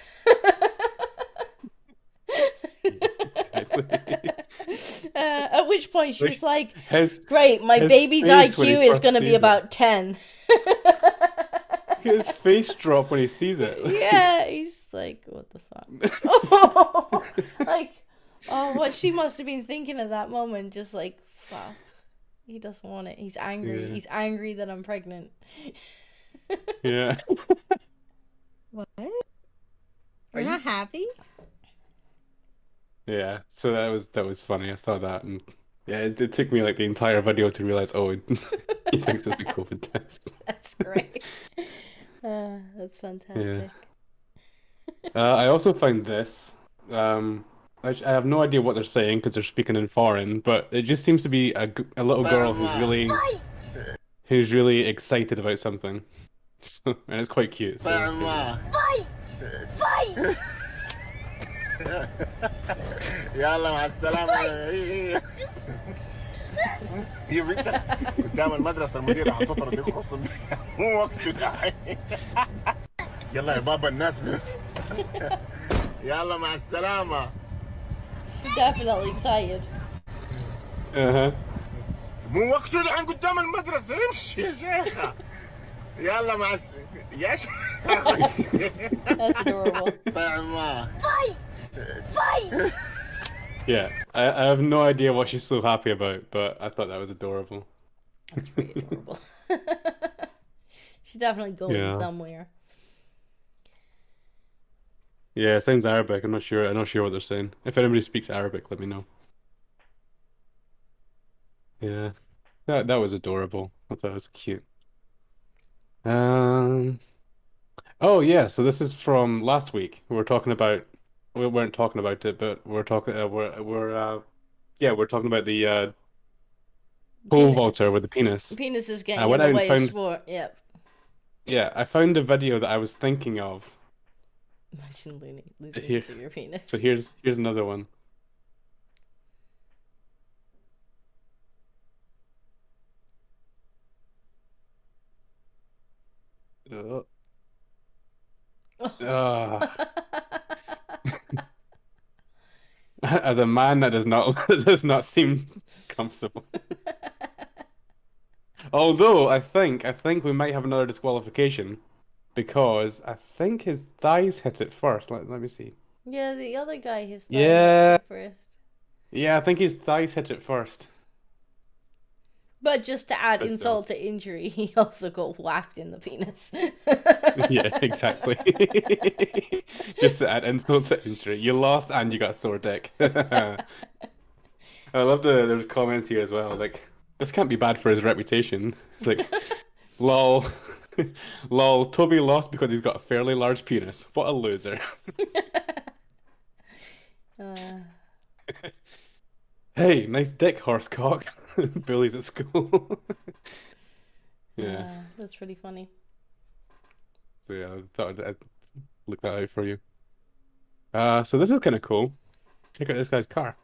At which point she was like, great, my baby's IQ is going to be about 10. His face drop when he sees it. Yeah, he's like, what the fuck? Like, oh, what she must have been thinking at that moment, just like, fuck. He doesn't want it. He's angry. Yeah. He's angry that I'm pregnant. Yeah. What? You're not happy? Yeah. So that was funny. I saw that, and yeah, it took me like the entire video to realize, oh, he thinks it's a COVID test. That's great. That's fantastic. I also found this. I have no idea what they're saying because they're speaking in foreign, but it just seems to be a little girl who's really excited about something. So, and it's quite cute. So, yeah. يلا مع السلامة. هي بنتك قدام المدرسة المدير راح تطرد الخصم مو وقته دحين. يلا يا بابا الناس يلا مع السلامة. Definitely excited. مو وقته دحين قدام المدرسة امشي يا شيخة. يلا مع يا شيخ. That's adorable. طعمة. Yeah, I have no idea what she's so happy about, but I thought that was adorable. That's pretty adorable. She's definitely going somewhere. Yeah, it sounds Arabic. I'm not sure what they're saying. If anybody speaks Arabic, let me know. Yeah, that was adorable. I thought it was cute. Oh yeah, so this is from last week. We weren't talking about it, but we're talking we're talking about the pole vaulter with the penis. The penis is I getting in went the out and way of found- sport. Yep. Yeah, I found a video that I was thinking of. Imagine losing Here- to your penis. So here's another one. As a man, that does not seem comfortable. Although I think we might have another disqualification because I think his thighs hit it first. Let me see. Yeah, the other guy, his thigh Yeah. hit it first. Yeah, I think his thighs hit it first. But just to add But insult to injury, he also got whacked in the penis. Yeah, exactly. Just to add insult to injury, you lost and you got a sore dick. I love the comments here as well. Like, this can't be bad for his reputation. It's like, lol, lol. Toby lost because he's got a fairly large penis. What a loser. Hey, nice dick, horsecock. Bullies at school. Yeah. That's pretty funny. So yeah, I thought I'd look that out for you. So this is kind of cool. Check out this guy's car.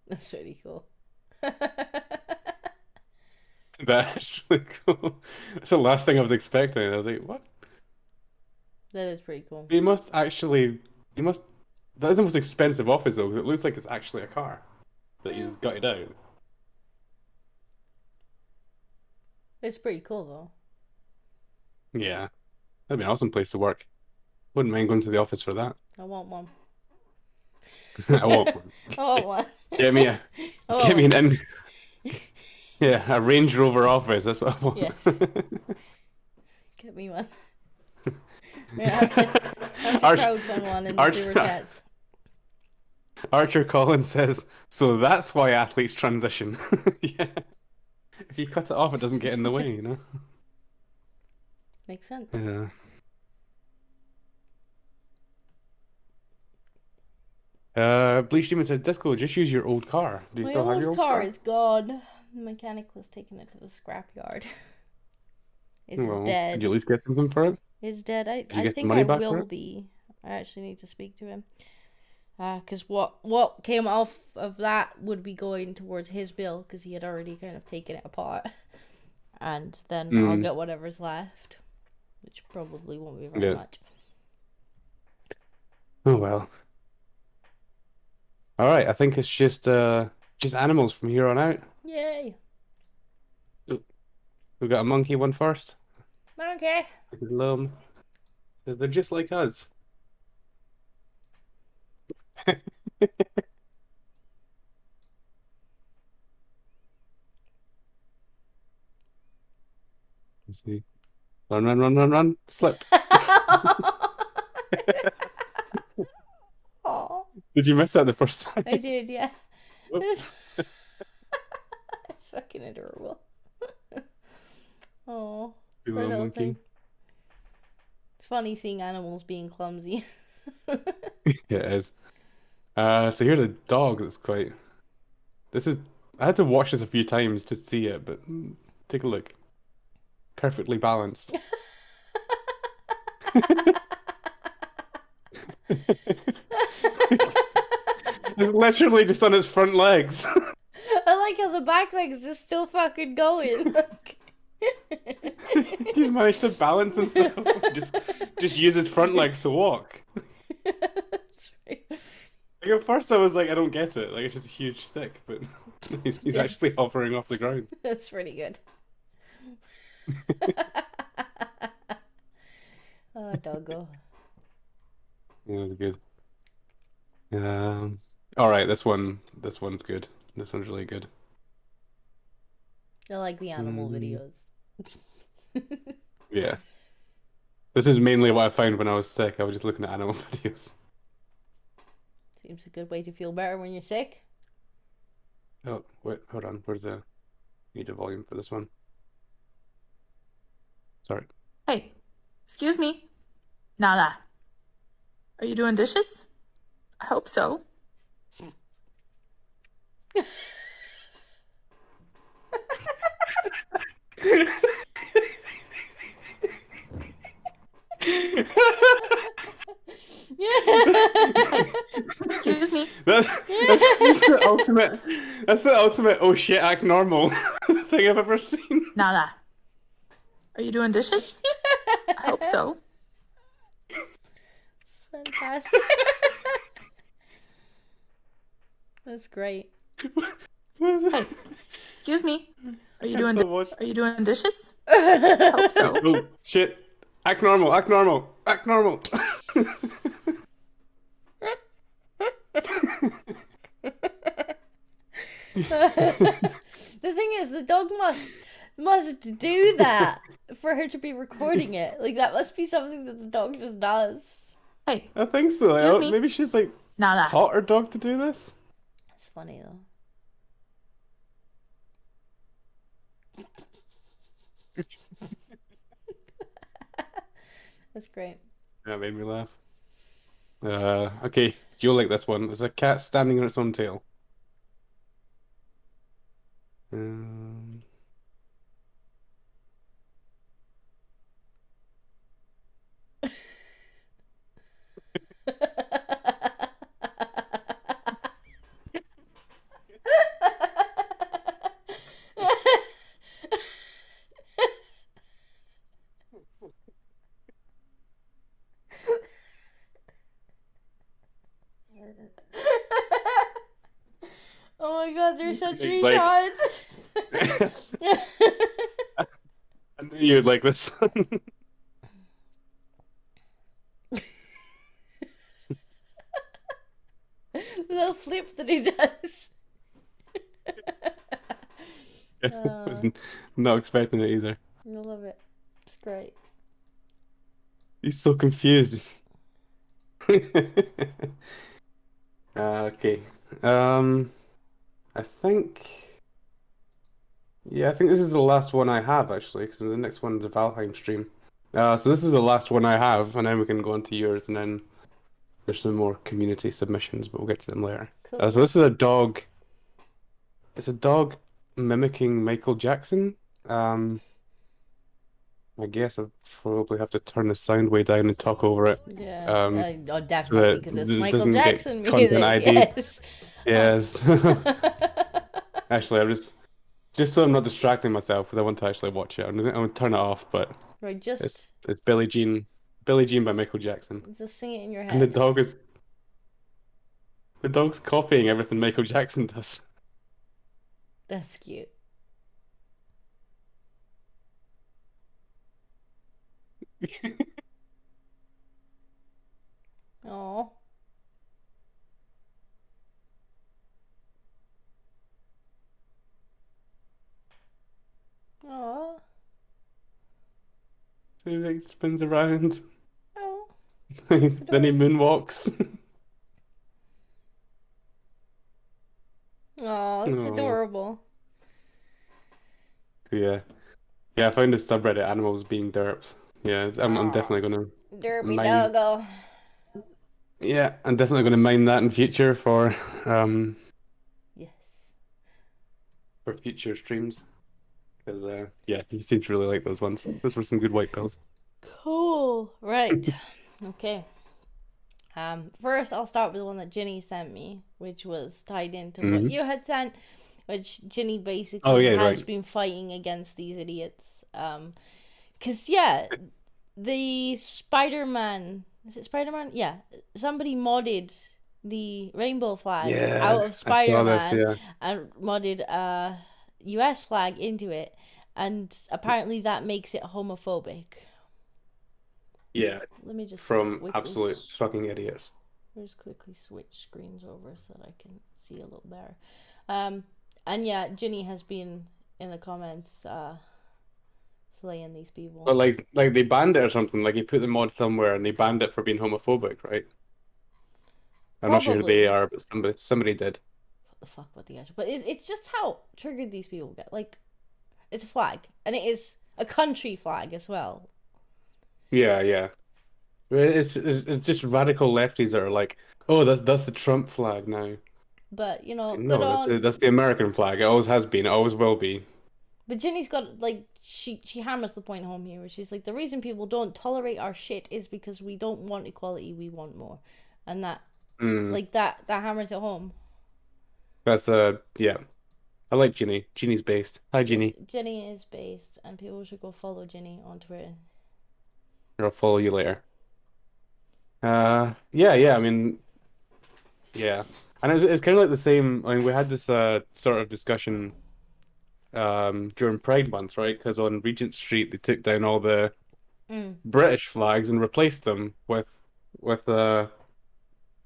That's really cool. That's really cool. That's the last thing I was expecting. I was like, what? That is pretty cool. That is the most expensive office though, 'cause it looks like it's actually a car that he's gutted out. It's pretty cool though. Yeah. That'd be an awesome place to work. Wouldn't mind going to the office for that. I want one. I want one. I want one. Get me I want an in Yeah, a Range Rover office. That's what I want. Yes. Get me one. I have to Arch- crowdfund one in the Arch- super chats. Archer Collins says, so that's why athletes transition. Yeah. If you cut it off, it doesn't get in the way, you know? Makes sense. Yeah. Bleach Demon says, Disco, just use your old car. Do you My still have your old old car car? is gone. The mechanic was taking it to the scrapyard. It's Well, dead. Did you at least get something for it? It's dead. you I get the think money I back for will it? be. I actually need to speak to him. Because what came off of that would be going towards his bill because he had already kind of taken it apart. And then I'll get whatever's left. Which probably won't be very Yeah. much. Oh well. Alright, I think it's just animals from here on out. Yay! We got a monkey one first. Okay. They're just like us. Let's see. Run, run, run, run, run. Slip. Aw, Did you miss that the first time? I did, yeah. Whoops. It's fucking adorable. Oh, Poor poor little little monkey. thing. It's funny seeing animals being clumsy. Yeah, it is. So here's a dog that's quite. I had to watch this a few times to see it, but take a look. Perfectly balanced. It's literally just on its front legs. I like how the back leg's just still fucking going. He's managed to balance himself. Just use his front legs to walk. That's right. Like at first I was like, I don't get it. Like it's just a huge stick, but he's Yes. actually hovering off the ground. That's pretty good. Oh, doggo. Yeah, that's good. All right, this one's good. This one's really good. I like the animal videos. Yeah. This is mainly what I found when I was sick. I was just looking at animal videos. Seems a good way to feel better when you're sick. Oh, wait, hold on. Where's the need a volume for this one? Sorry. Hey, excuse me. Nada. Are you doing dishes? I hope so. Excuse me. That's the ultimate. That's the ultimate. Oh shit! Act normal thing I've ever seen. Nada. Are you doing dishes? I hope so. It's fantastic. That's great. Hey, excuse me. Are you doing So much. Are you doing dishes? I hope so. Oh shit! Act normal. Act normal. Act normal. The thing is, the dog must do that for her to be recording it. Like that must be something that the dog just does. Hey, I think so. Excuse me? Maybe she's like nada. taught her dog to do this. It's funny though. That's great. That made me laugh. Okay, you'll like this one. There's a cat standing on its own tail. Oh my god, they're such Like- retards. I knew you'd like this one. The little flip that he does. I was not expecting it either. I love it. It's great. He's so confused. Okay. I think. Yeah, I think this is the last one I have actually, because the next one's a Valheim stream. So this is the last one I have, and then we can go on to yours, and then there's some more community submissions, but we'll get to them later. Cool. So this is a dog. It's a dog mimicking Michael Jackson. I guess I'll probably have to turn the sound way down and talk over it. Yeah. Oh, definitely, because it's it Michael doesn't get Jackson content music. ID. Yes. Yes. Actually, I'm just so I'm not distracting myself because I want to actually watch it. I'm gonna turn it off, but Right, it's Billie Jean by Michael Jackson, just sing it in your and the head. dog's copying everything Michael Jackson does. That's cute. Oh. Oh. So he like, spins around, Oh. then he moonwalks. Oh, it's Aw. adorable. Yeah, I found this subreddit animals being derps. Yeah, I'm definitely gonna Derpy mine. doggo. Yeah, I'm definitely gonna mine that in future Yes. for future streams. Because yeah, he seems to really like those ones. Those were some good white pills. Cool. Right. Okay. First I'll start with the one that Ginny sent me, which was tied into what you had sent, which Ginny basically has been fighting against these idiots. 'Cause yeah, the Spider-Man, is it Spider-Man? Yeah. Somebody modded the rainbow flag out of Spider-Man and modded a US flag into it, and apparently that makes it homophobic. Yeah, Let me just from absolute fucking idiots. Just quickly switch screens over so that I can see a little better. And yeah, Ginny has been in the comments slaying these people. But like they banned it or something. Like he put the mod somewhere and they banned it for being homophobic, right? I'm not sure who they are, but somebody did. What the fuck about the actual? But it's just how triggered these people get. Like, it's a flag, and it is a country flag as well. Yeah. It's just radical lefties that are like, oh, that's the Trump flag now. But you know, No, that's the American flag. It always has been. It always will be. But Ginny's got like she hammers the point home here, where she's like, the reason people don't tolerate our shit is because we don't want equality, we want more, and that like that hammers it home. That's yeah. I like Ginny. Ginny's based. Hi, Ginny. Ginny is based, and people should go follow Ginny on Twitter. I'll follow you later. Yeah. I mean, yeah, and it's kind of like the same. I mean, we had this sort of discussion during Pride Month, right? Because on Regent Street they took down all the British flags and replaced them with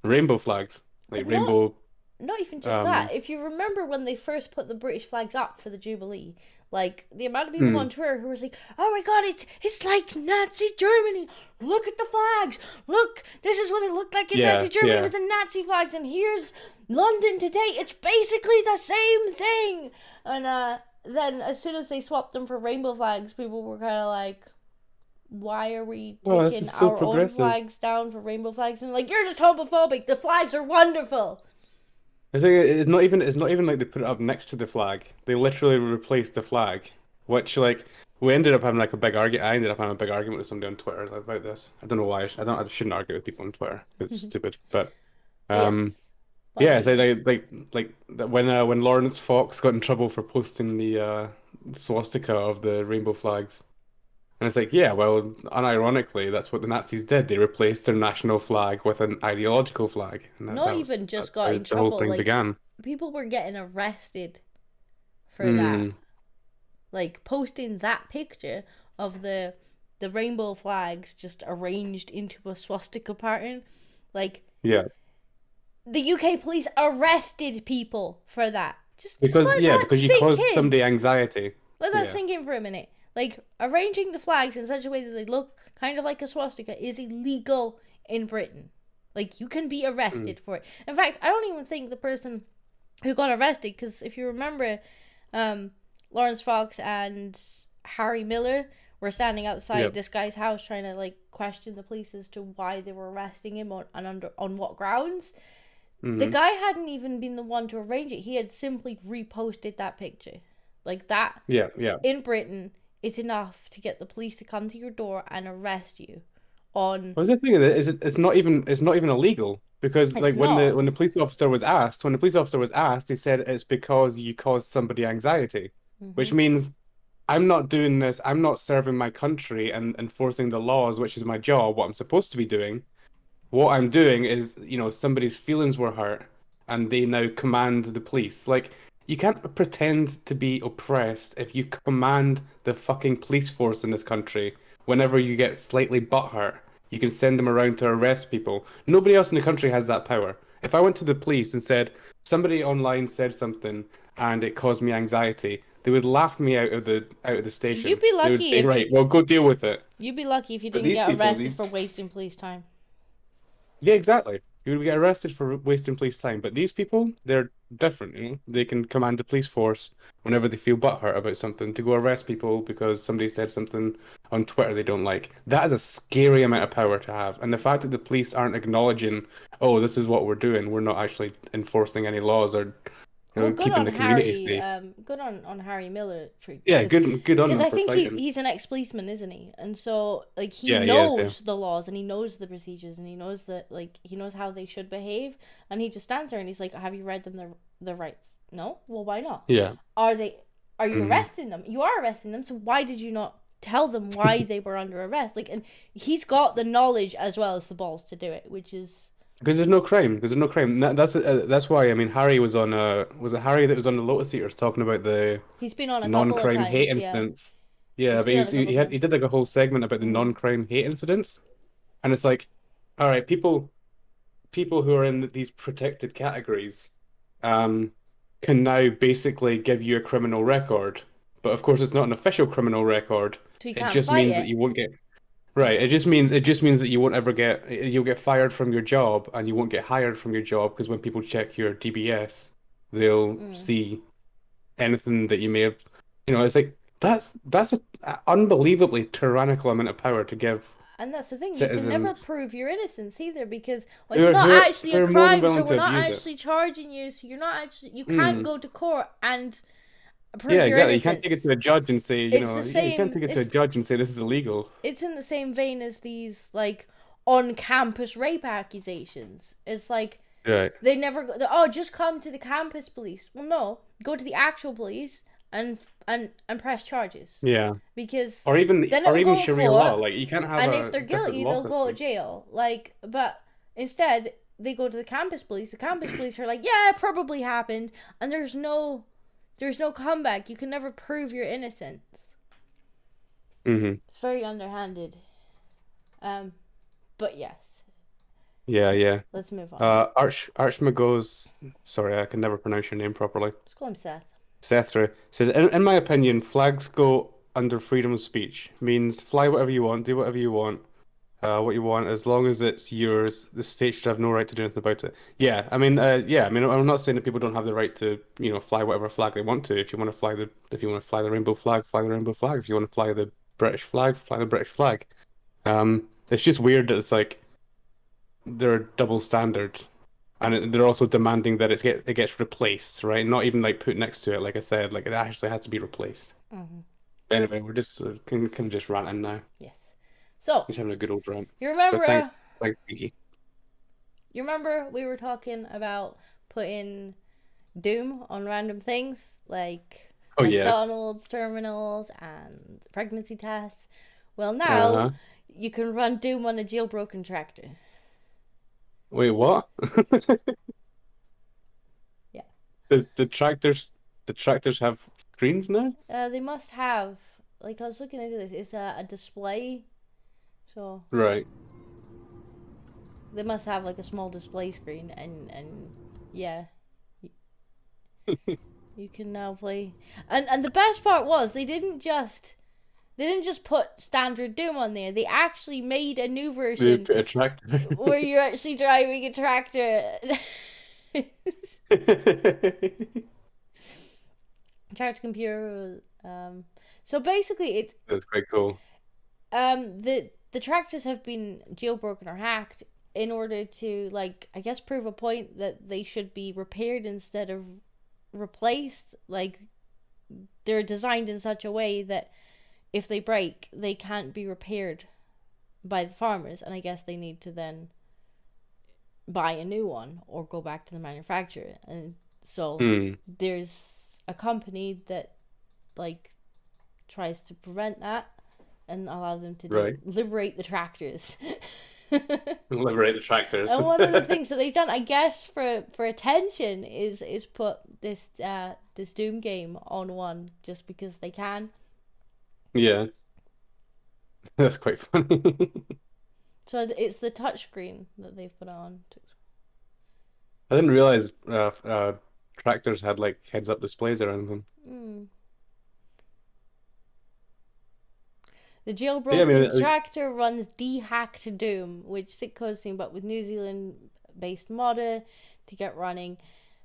rainbow flags, like rainbow. Not even just that. If you remember when they first put the British flags up for the Jubilee, like the amount of people on Twitter who was like, "Oh my god, it's like Nazi Germany. Look at the flags. Look, this is what it looked like in Nazi Germany with the Nazi flags, and here's London today. It's basically the same thing." And then as soon as they swapped them for rainbow flags, people were kind of like, why are we taking our own flags down for rainbow flags? And like, you're just homophobic. The flags are wonderful. I think it's not even like they put it up next to the flag. They literally replaced the flag, which like we ended up having like a big argument. I ended up having a big argument with somebody on Twitter about this. I don't know why. I shouldn't argue with people on Twitter. It's stupid. But yeah, so like when Lawrence Fox got in trouble for posting the swastika of the rainbow flags. And it's like, yeah, well, unironically, that's what the Nazis did. They replaced their national flag with an ideological flag. And Not even just got in trouble. The whole thing began. People were getting arrested for that. Like, posting that picture of the rainbow flags just arranged into a swastika pattern. Like, yeah. The UK police arrested people for that. Just Because let yeah, that because you sink caused in. somebody anxiety. Let that Yeah. sink in for a minute. Like, arranging the flags in such a way that they look kind of like a swastika is illegal in Britain. Like, you can be arrested for it. In fact, I don't even think the person who got arrested, because if you remember, Lawrence Fox and Harry Miller were standing outside Yep. this guy's house trying to, like, question the police as to why they were arresting him on what grounds. The guy hadn't even been the one to arrange it. He had simply reposted that picture. Like, that Yeah, yeah. in Britain is enough to get the police to come to your door and arrest you on Well, the thing is, it's not even illegal because It's like not. when the police officer was asked, he said it's because you caused somebody anxiety, which means I'm not doing this. I'm not serving my country and enforcing the laws, which is my job, what I'm supposed to be doing. What I'm doing is, somebody's feelings were hurt and they now command the police. Like, you can't pretend to be oppressed if you command the fucking police force in this country. Whenever you get slightly butthurt, you can send them around to arrest people. Nobody else in the country has that power. If I went to the police and said, somebody online said something and it caused me anxiety, they would laugh me out of the station. You'd be They would lucky say, if right, you- well, go deal with it. You'd be lucky if you But didn't these get people, arrested these- for wasting police time. Yeah, exactly. You would get arrested for wasting police time. But these people, they're different. They can command the police force whenever they feel butthurt about something to go arrest people because somebody said something on Twitter they don't like. That is a scary amount of power to have. And the fact that the police aren't acknowledging, oh, this is what we're doing, we're not actually enforcing any laws or Well, good keeping on the community Harry. safe. Good on Harry Miller for Yeah, good on because them I for think fighting. he's an ex-policeman, isn't he? And so like he Yeah, he is, knows the laws and he knows the procedures and he knows that like he knows how they should behave and he just stands there and he's like, "Have you read them their rights?" No. Well, why not? Yeah. Are you Mhm. arresting them? You are arresting them. So why did you not tell them why they were under arrest? Like, and he's got the knowledge as well as the balls to do it, which is. Because there's no crime. Because there's no crime. That's why. I mean, Harry was on was it Harry that was on the Lotus Eaters talking about the He's been on a couple of non-crime times, hate yeah. incidents. Yeah, He's but been on a couple he times. did like a whole segment about the non-crime hate incidents, and it's like, all right, people who are in these protected categories, can now basically give you a criminal record, but of course it's not an official criminal record. So you It can't just fight means it. that you won't get. Right, it just means that you won't ever you'll get fired from your job and you won't get hired from your job because when people check your DBS, they'll see anything that you may have, it's like that's a unbelievably tyrannical amount of power to give. And that's the thing, you can never Citizens. prove your innocence either because well, They're- it's not they're- actually they're a more than crime, so willing to we're not abuse it. actually charging you, so you're not actually you can't go to court and prove Yeah, your exactly. You innocence. can't take it to a judge and say, It's the you same- can't take it to a it's- judge and say this is illegal. It's in the same vein as these like on-campus rape accusations. It's like Right. they never go, oh, just come to the campus police. Well, no, go to the actual police and press charges. Yeah. Because Or even then it'll go to Sharia court, law. Like you can't have and a if they're different guilty, law they'll go to system. jail. Like, but instead they go to the campus police. The campus police are like, yeah, it probably happened, and there's no comeback. You can never prove your innocence. Mm-hmm. It's very underhanded. But yes, Yeah, yeah. let's move on. Archmagos, sorry, I can never pronounce your name properly. Let's call him Seth. Sethra says, in my opinion, flags go under freedom of speech. Means fly whatever you want, do whatever you want, what you want, as long as it's yours. The state should have no right to do anything about it. Yeah, I mean, I'm not saying that people don't have the right to, fly whatever flag they want to. If you want to fly the rainbow flag, fly the rainbow flag. If you want to fly the British flag, fly the British flag. It's just weird that it's like there are double standards. And they're also demanding that it gets replaced, right? Not even like put next to it, like I said, like it actually has to be replaced. Mm-hmm. Anyway, we're just can just ranting now. Yes. So Just having a good old rant. you But remember? thanks, Kiki. You remember we were talking about putting Doom on random things like Oh, yeah. McDonald's terminals and pregnancy tests. Well, now Uh-huh. you can run Doom on a jailbroken tractor. Wait, what? Yeah. The tractors have screens now? They must have, like, I was looking into this. It's a display, so Right. they must have like a small display screen, and yeah. You can now play, and the best part was they didn't just put standard Doom on there. They actually made a new They version put a tractor. where you're actually driving a tractor. Tractor computer. So basically, it's That's quite cool. the tractors have been jailbroken or hacked in order to, like, I guess prove a point that they should be repaired instead of replaced. Like, they're designed in such a way that if they break, they can't be repaired by the farmers, and I guess they need to then buy a new one or go back to the manufacturer. And so there's a company that, like, tries to prevent that and allow them to liberate the tractors. Liberate the tractors. And one of the things that they've done, I guess, for attention, is put this this Doom game on one just because they can. Yeah. That's quite funny. So it's the touchscreen that they've put on. I didn't realize tractors had like heads-up displays around them. The jailbroken tractor runs dehacked Doom, which Sitco's team up with New Zealand-based modder to get running.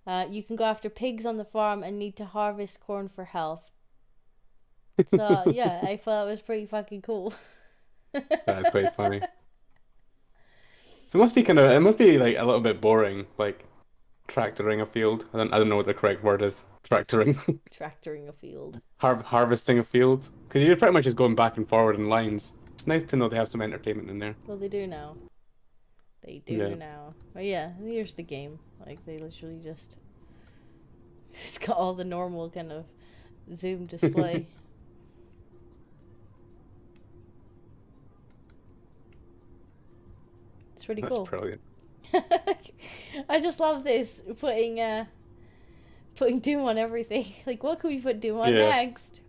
You can go after pigs on the farm and need to harvest corn for health. So yeah, I thought it was pretty fucking cool. That's quite funny. It must be like a little bit boring, like tractoring a field. I don't know what the correct word is. Tractoring. Tractoring a field. Harvesting a field, because you're pretty much just going back and forward in lines. It's nice to know they have some entertainment in there. Well, they do now. They do now. But yeah, here's the game. Like, they literally just... It's got all the normal kind of zoom display. It's pretty cool. That's brilliant. I just love this, putting Doom on everything. Like, what could we put Doom on next?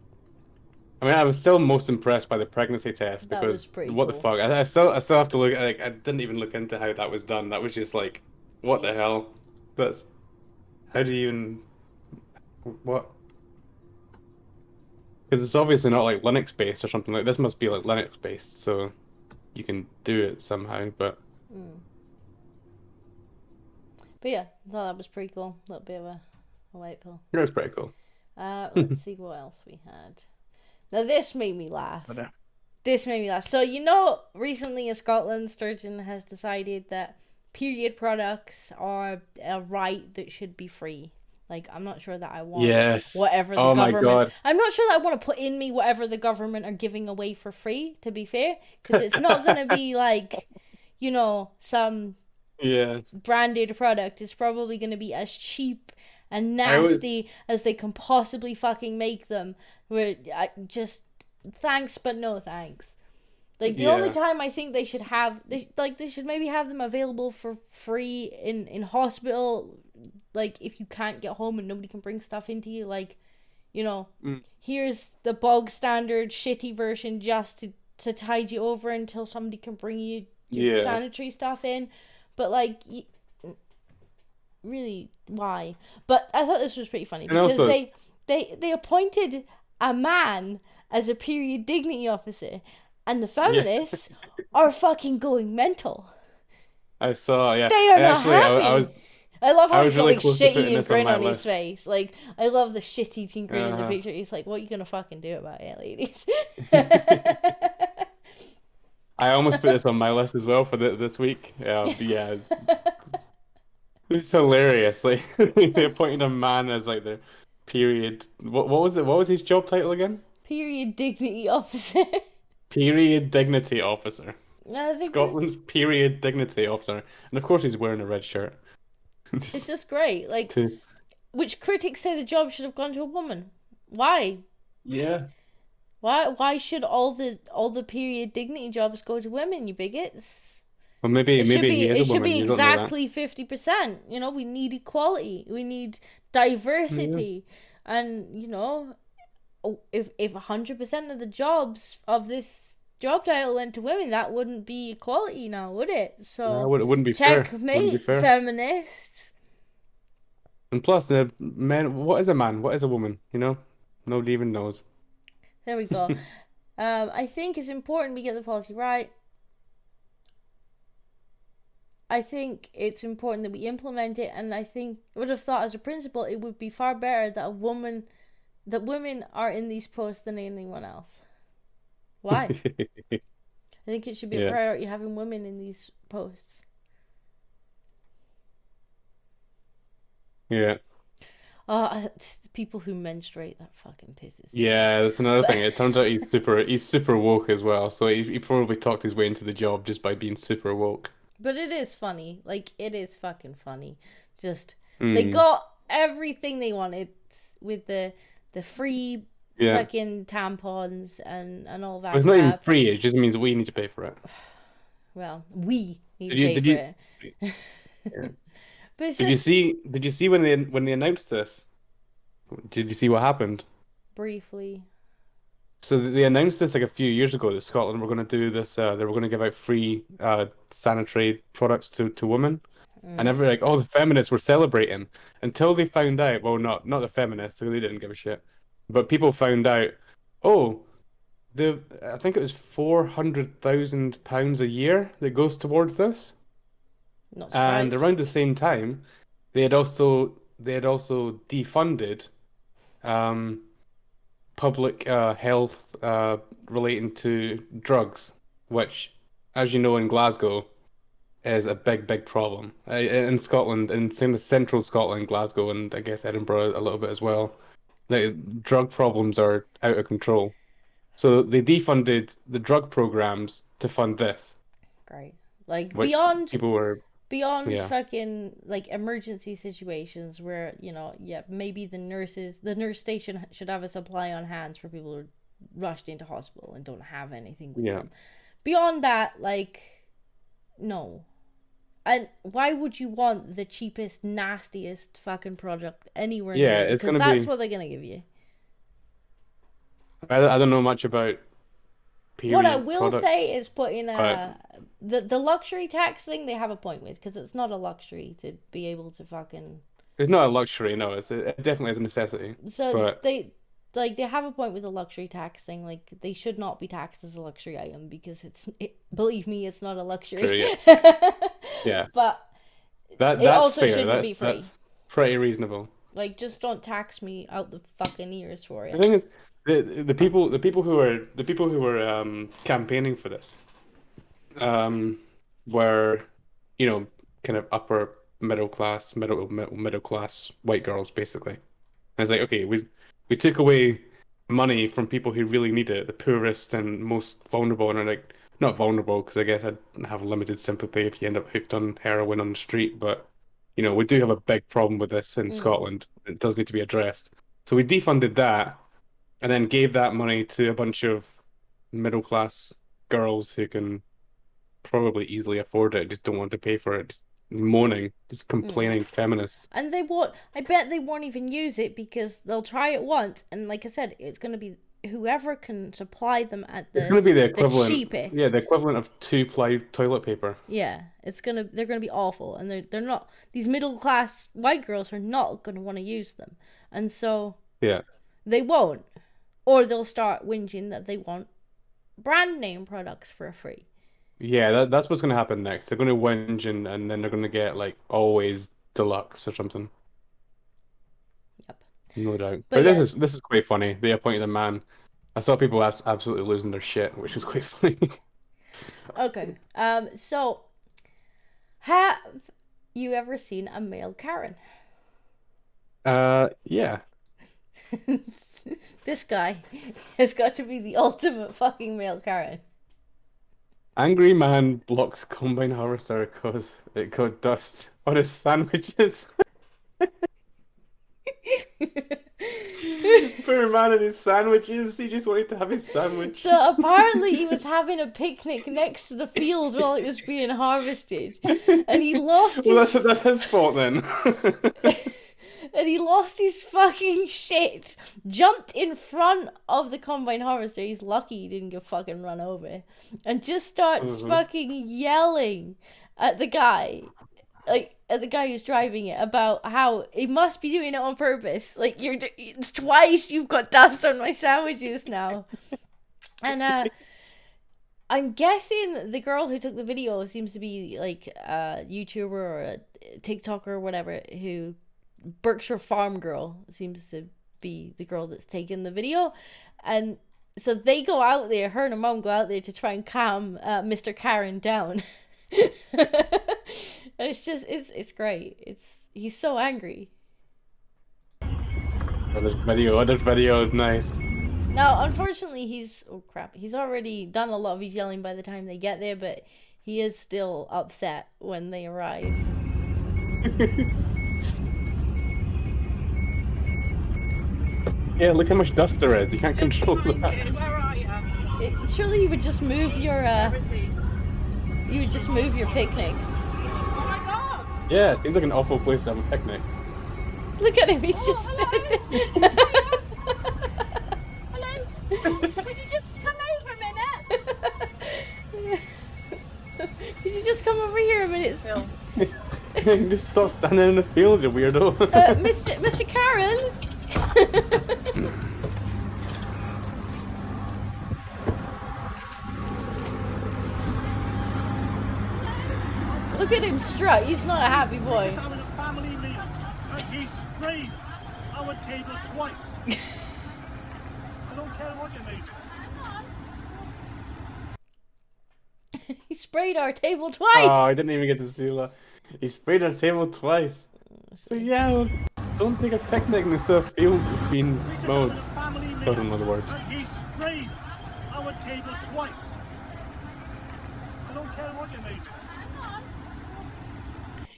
I mean, I was still most impressed by the pregnancy test, That because was pretty what cool. the fuck? I still have to look. Like, I didn't even look into how that was done. That was just like, what the hell? That's how do you even what? Because it's obviously not like Linux based or something like this. Must be like Linux based, so you can do it somehow. But yeah, I thought that was pretty cool. A little bit of a white pill. it was pretty cool. Let's see what else we had. Now this made me laugh. But, This made me laugh. So, you know, recently in Scotland, Sturgeon has decided that period products are a right that should be free. Like, I'm not sure that I want whatever the government... my God. I'm not sure that I want to put in me whatever the government are giving away for free, to be fair. Because it's not going to be like, you know, some branded product. It's probably going to be as cheap and nasty as they can possibly fucking make them. Where I just... Thanks, but no thanks. Like, the only time I think they should have... They should maybe have them available for free in hospital... Like, if you can't get home and nobody can bring stuff into you, like, you know, here's the bog standard shitty version just to tide you over until somebody can bring you your sanitary stuff in. But, like, really, why? But I thought this was pretty funny because also, they appointed a man as a period dignity officer, and the feminists are fucking going mental. I saw, They are not happy. I love how he's really shitty and grin on his face. Like, I love the shit-eating grin in the picture. He's like, what are you going to fucking do about it, ladies? I almost put this on my list as well for this week. It's hilarious. Like, they appointed a man as, like, the period... What was it? What was his job title again? Period dignity officer. Period dignity officer. I think Scotland's period dignity officer. And of course he's wearing a red shirt. It's just great. Like, which critics say the job should have gone to a woman. Why? Yeah. Why should all the period dignity jobs go to women, you bigots? Well, maybe he is a woman. It should be exactly 50%. You know, we need equality. We need diversity. And, you know, if 100% of the jobs of this job title went to women, that wouldn't be equality now, would it? So it wouldn't be fair. Checkmate, feminists. And plus, the men. What is a man? What is a woman? You know, nobody even knows. There we go. I think it's important we get the policy right. I think it's important that we implement it, and I think would have thought as a principle it would be far better that women are in these posts than anyone else. Why? I think it should be a priority having women in these posts. Yeah. Oh, it's the people who menstruate, that fucking pisses me. Yeah, that's another thing. It turns out he's super woke as well. So he probably talked his way into the job just by being super woke. But it is funny. Like, it is fucking funny. Just, they got everything they wanted with the free fucking tampons and all that. Well, it's not even free, it just means we need to pay for it. Well, we need to pay for it. But it's Did you see when they announced this? Did you see what happened? Briefly. So they announced this like a few years ago that Scotland were going to do this. They were going to give out free sanitary products to women, and all the feminists were celebrating until they found out. Well, not the feminists, because they didn't give a shit, but people found out. Oh, I think it was £400,000 a year that goes towards this. Not surprised. And around the same time, they had also defunded public health relating to drugs, which, as you know, in Glasgow, is a big problem. In Scotland, in central Scotland, Glasgow, and I guess Edinburgh a little bit as well, the drug problems are out of control. So they defunded the drug programs to fund this. Great. Like, Which beyond people were fucking like emergency situations where, you know, maybe the nurse station should have a supply on hands for people who are rushed into hospital and don't have anything with them. Beyond that, like, no. And why would you want the cheapest, nastiest fucking product anywhere near? Because that's what they're gonna give you. I don't know much about what I will say is putting the luxury tax thing they have a point with, because it's not a luxury to be able to fucking. It's not a luxury, no. It definitely is a necessity. So they have a point with the luxury tax thing. Like, they should not be taxed as a luxury item because believe me, it's not a luxury. True, yeah. But that's also fair. shouldn't be free. That's pretty reasonable. Like, just don't tax me out the fucking ears for it. The thing is, the people who were campaigning for this, were, you know, kind of upper middle class white girls basically. And it's like, okay, we took away money from people who really need it, the poorest and most vulnerable, and are like, not vulnerable because I guess I'd have limited sympathy if you end up hooked on heroin on the street, but you know, we do have a big problem with this in Scotland. It does need to be addressed. So we defunded that and then gave that money to a bunch of middle class girls who can probably easily afford it, just don't want to pay for it, just moaning, just complaining feminists. And I bet they won't even use it because they'll try it once, and like I said, it's going to be whoever can supply them at it's going to be the equivalent, the cheapest. Yeah, the equivalent of 2-ply toilet paper. Yeah, they're gonna be awful, and they're not. These middle class white girls are not gonna want to use them, and so they won't, or they'll start whinging that they want brand name products for free. Yeah, that's what's going to happen next. They're going to whinge and then they're going to get like Always Deluxe or something. Yep. No doubt. But this is quite funny. They appointed a man. I saw people absolutely losing their shit, which was quite funny. Okay. So have you ever seen a male Karen? Yeah. This guy has got to be the ultimate fucking male Karen. Angry man blocks combine harvester because it got dust on his sandwiches. Poor man and his sandwiches. He just wanted to have his sandwich. So apparently he was having a picnic next to the field while it was being harvested, and he lost. Well, that's his fault then. And he lost his fucking shit. Jumped in front of the combine harvester. He's lucky he didn't get fucking run over. And just starts fucking yelling at the guy. Like, at the guy who's driving it about how he must be doing it on purpose. Like, it's twice you've got dust on my sandwiches now. And I'm guessing the girl who took the video seems to be like a YouTuber or a TikToker or whatever, who Berkshire Farm Girl seems to be the girl that's taking the video. And so they go out there, her and her mom go out there to try and calm Mr. Karen down. And it's great. He's so angry. Other video, nice. Now, unfortunately, he's already done a lot of his yelling by the time they get there, but he is still upset when they arrive. Yeah, look how much dust there is. You can't control that. Where are you? Surely you would just move your picnic. Oh my god! Yeah, it seems like an awful place to have a picnic. Look at him, he's just Hello? Could you just come over a minute? Could you just come over here a minute? Still. Just stop standing in the field, you weirdo. Mr. Karen? Look at him strut, he's not a happy boy. Having a family meal, and he sprayed our table twice. I don't care what you make. He sprayed our table twice! Oh, I didn't even get to see that. He sprayed our table twice. So yeah, well, don't take a picnic in the field that's been mowed. I don't know the words. And he sprayed our table twice. I don't care what you make.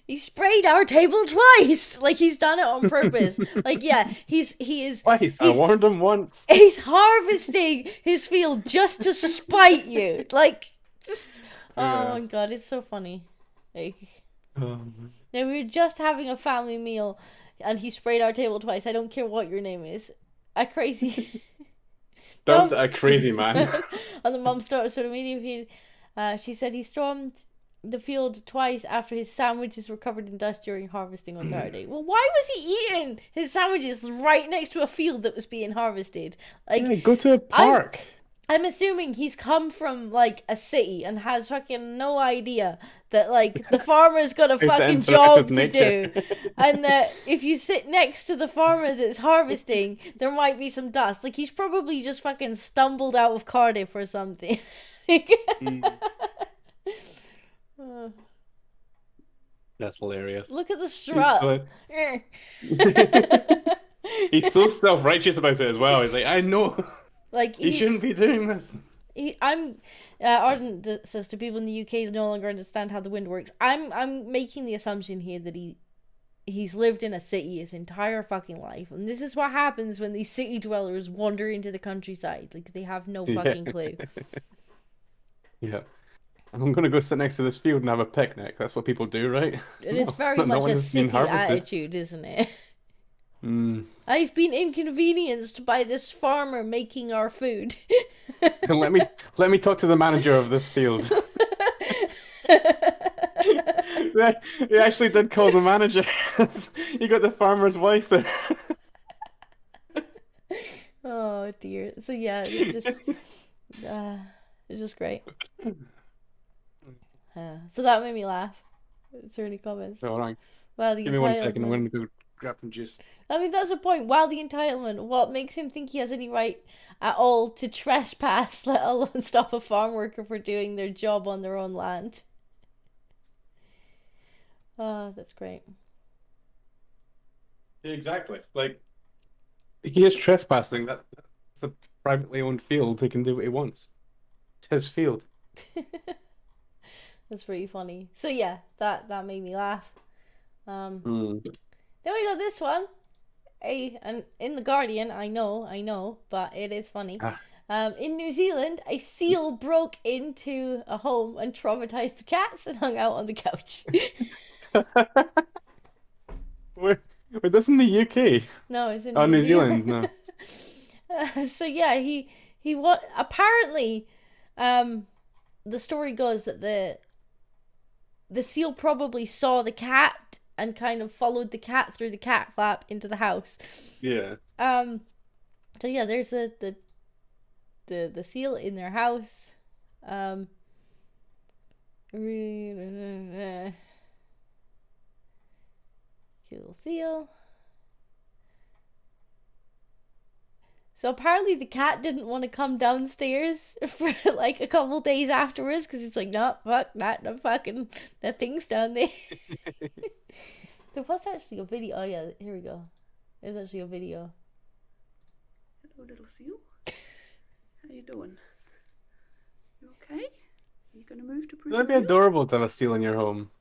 He sprayed our table twice! Like, he's done it on purpose. Like, yeah, he is... Twice, I warned him once. He's harvesting his field just to spite you. Like, just... Yeah. Oh my god, it's so funny. Like... Oh, Now, we were just having a family meal, and he sprayed our table twice. I don't care what your name is. A crazy... Dumped a crazy man. On the mum's social media feed, she said he stormed the field twice after his sandwiches were covered in dust during harvesting on Saturday. Well, why was he eating his sandwiches right next to a field that was being harvested? Like, Yeah, go to a park. I'm assuming he's come from, like, a city and has fucking no idea that, like, the farmer's got a to fucking interact job with to nature. do. And that if you sit next to the farmer that's harvesting, there might be some dust. Like, he's probably just fucking stumbled out of Cardiff or something. That's hilarious. Look at the strut. He's so self-righteous about it as well. He's like, I know. Like, He shouldn't be doing this. Arden says to people in the UK no longer understand how the wind works. I'm making the assumption here that he's lived in a city his entire fucking life, and this is what happens when these city dwellers wander into the countryside. Like, they have no fucking clue. Yeah. I'm gonna go sit next to this field and have a picnic. That's what people do, right? It is very No much one a has been city harvested. attitude, isn't it? Mm. I've been inconvenienced by this farmer making our food. let me talk to the manager of this field. They actually did call the manager. You got the farmer's wife there. Oh dear. So yeah, it's just great. So that made me laugh. Is there any comments? Hold on. Well, the Give me 1 second. I'm entitlement. going to go grab some juice. I mean, that's the point. While the entitlement, what makes him think he has any right at all to trespass, let alone stop a farm worker for doing their job on their own land? Oh, that's great. Exactly. Like, he is trespassing. That's a privately owned field. He can do what he wants. It's his field. That's pretty funny. So yeah, that made me laugh. Then we got this one. And in the Guardian, I know, but it is funny. In New Zealand, a seal broke into a home and traumatized the cats and hung out on the couch. Wait, this in the UK? No, it's in New Zealand. No. So yeah, he apparently, the story goes that the seal probably saw the cat and kind of followed the cat through the cat flap into the house. Yeah. So yeah, there's the seal in their house. Cute little seal. So apparently the cat didn't want to come downstairs for like a couple days afterwards because it's like, no, fuck that, that thing's down there. There was actually a video. Oh yeah, here we go. There's actually a video. Hello, little seal. How you doing? You okay? Are you gonna move to That'd be adorable to have a seal in your home.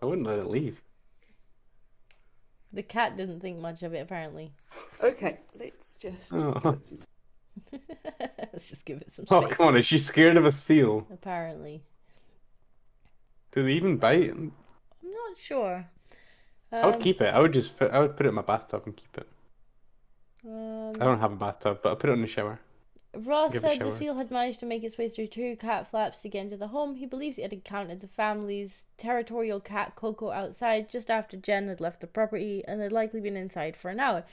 I wouldn't let it leave. The cat didn't think much of it, apparently. Okay, let's just Let's just give it some Oh, space. come on, is she scared of a seal? Apparently. Do they even bite? I'm not sure. I would keep it. I would put it in my bathtub and keep it. I don't have a bathtub, but I'll put it in the shower. Ross Give it a said the shower. seal had managed to make its way through 2 cat flaps to get into the home. He believes it had encountered the family's territorial cat Coco outside just after Jen had left the property and had likely been inside for an hour.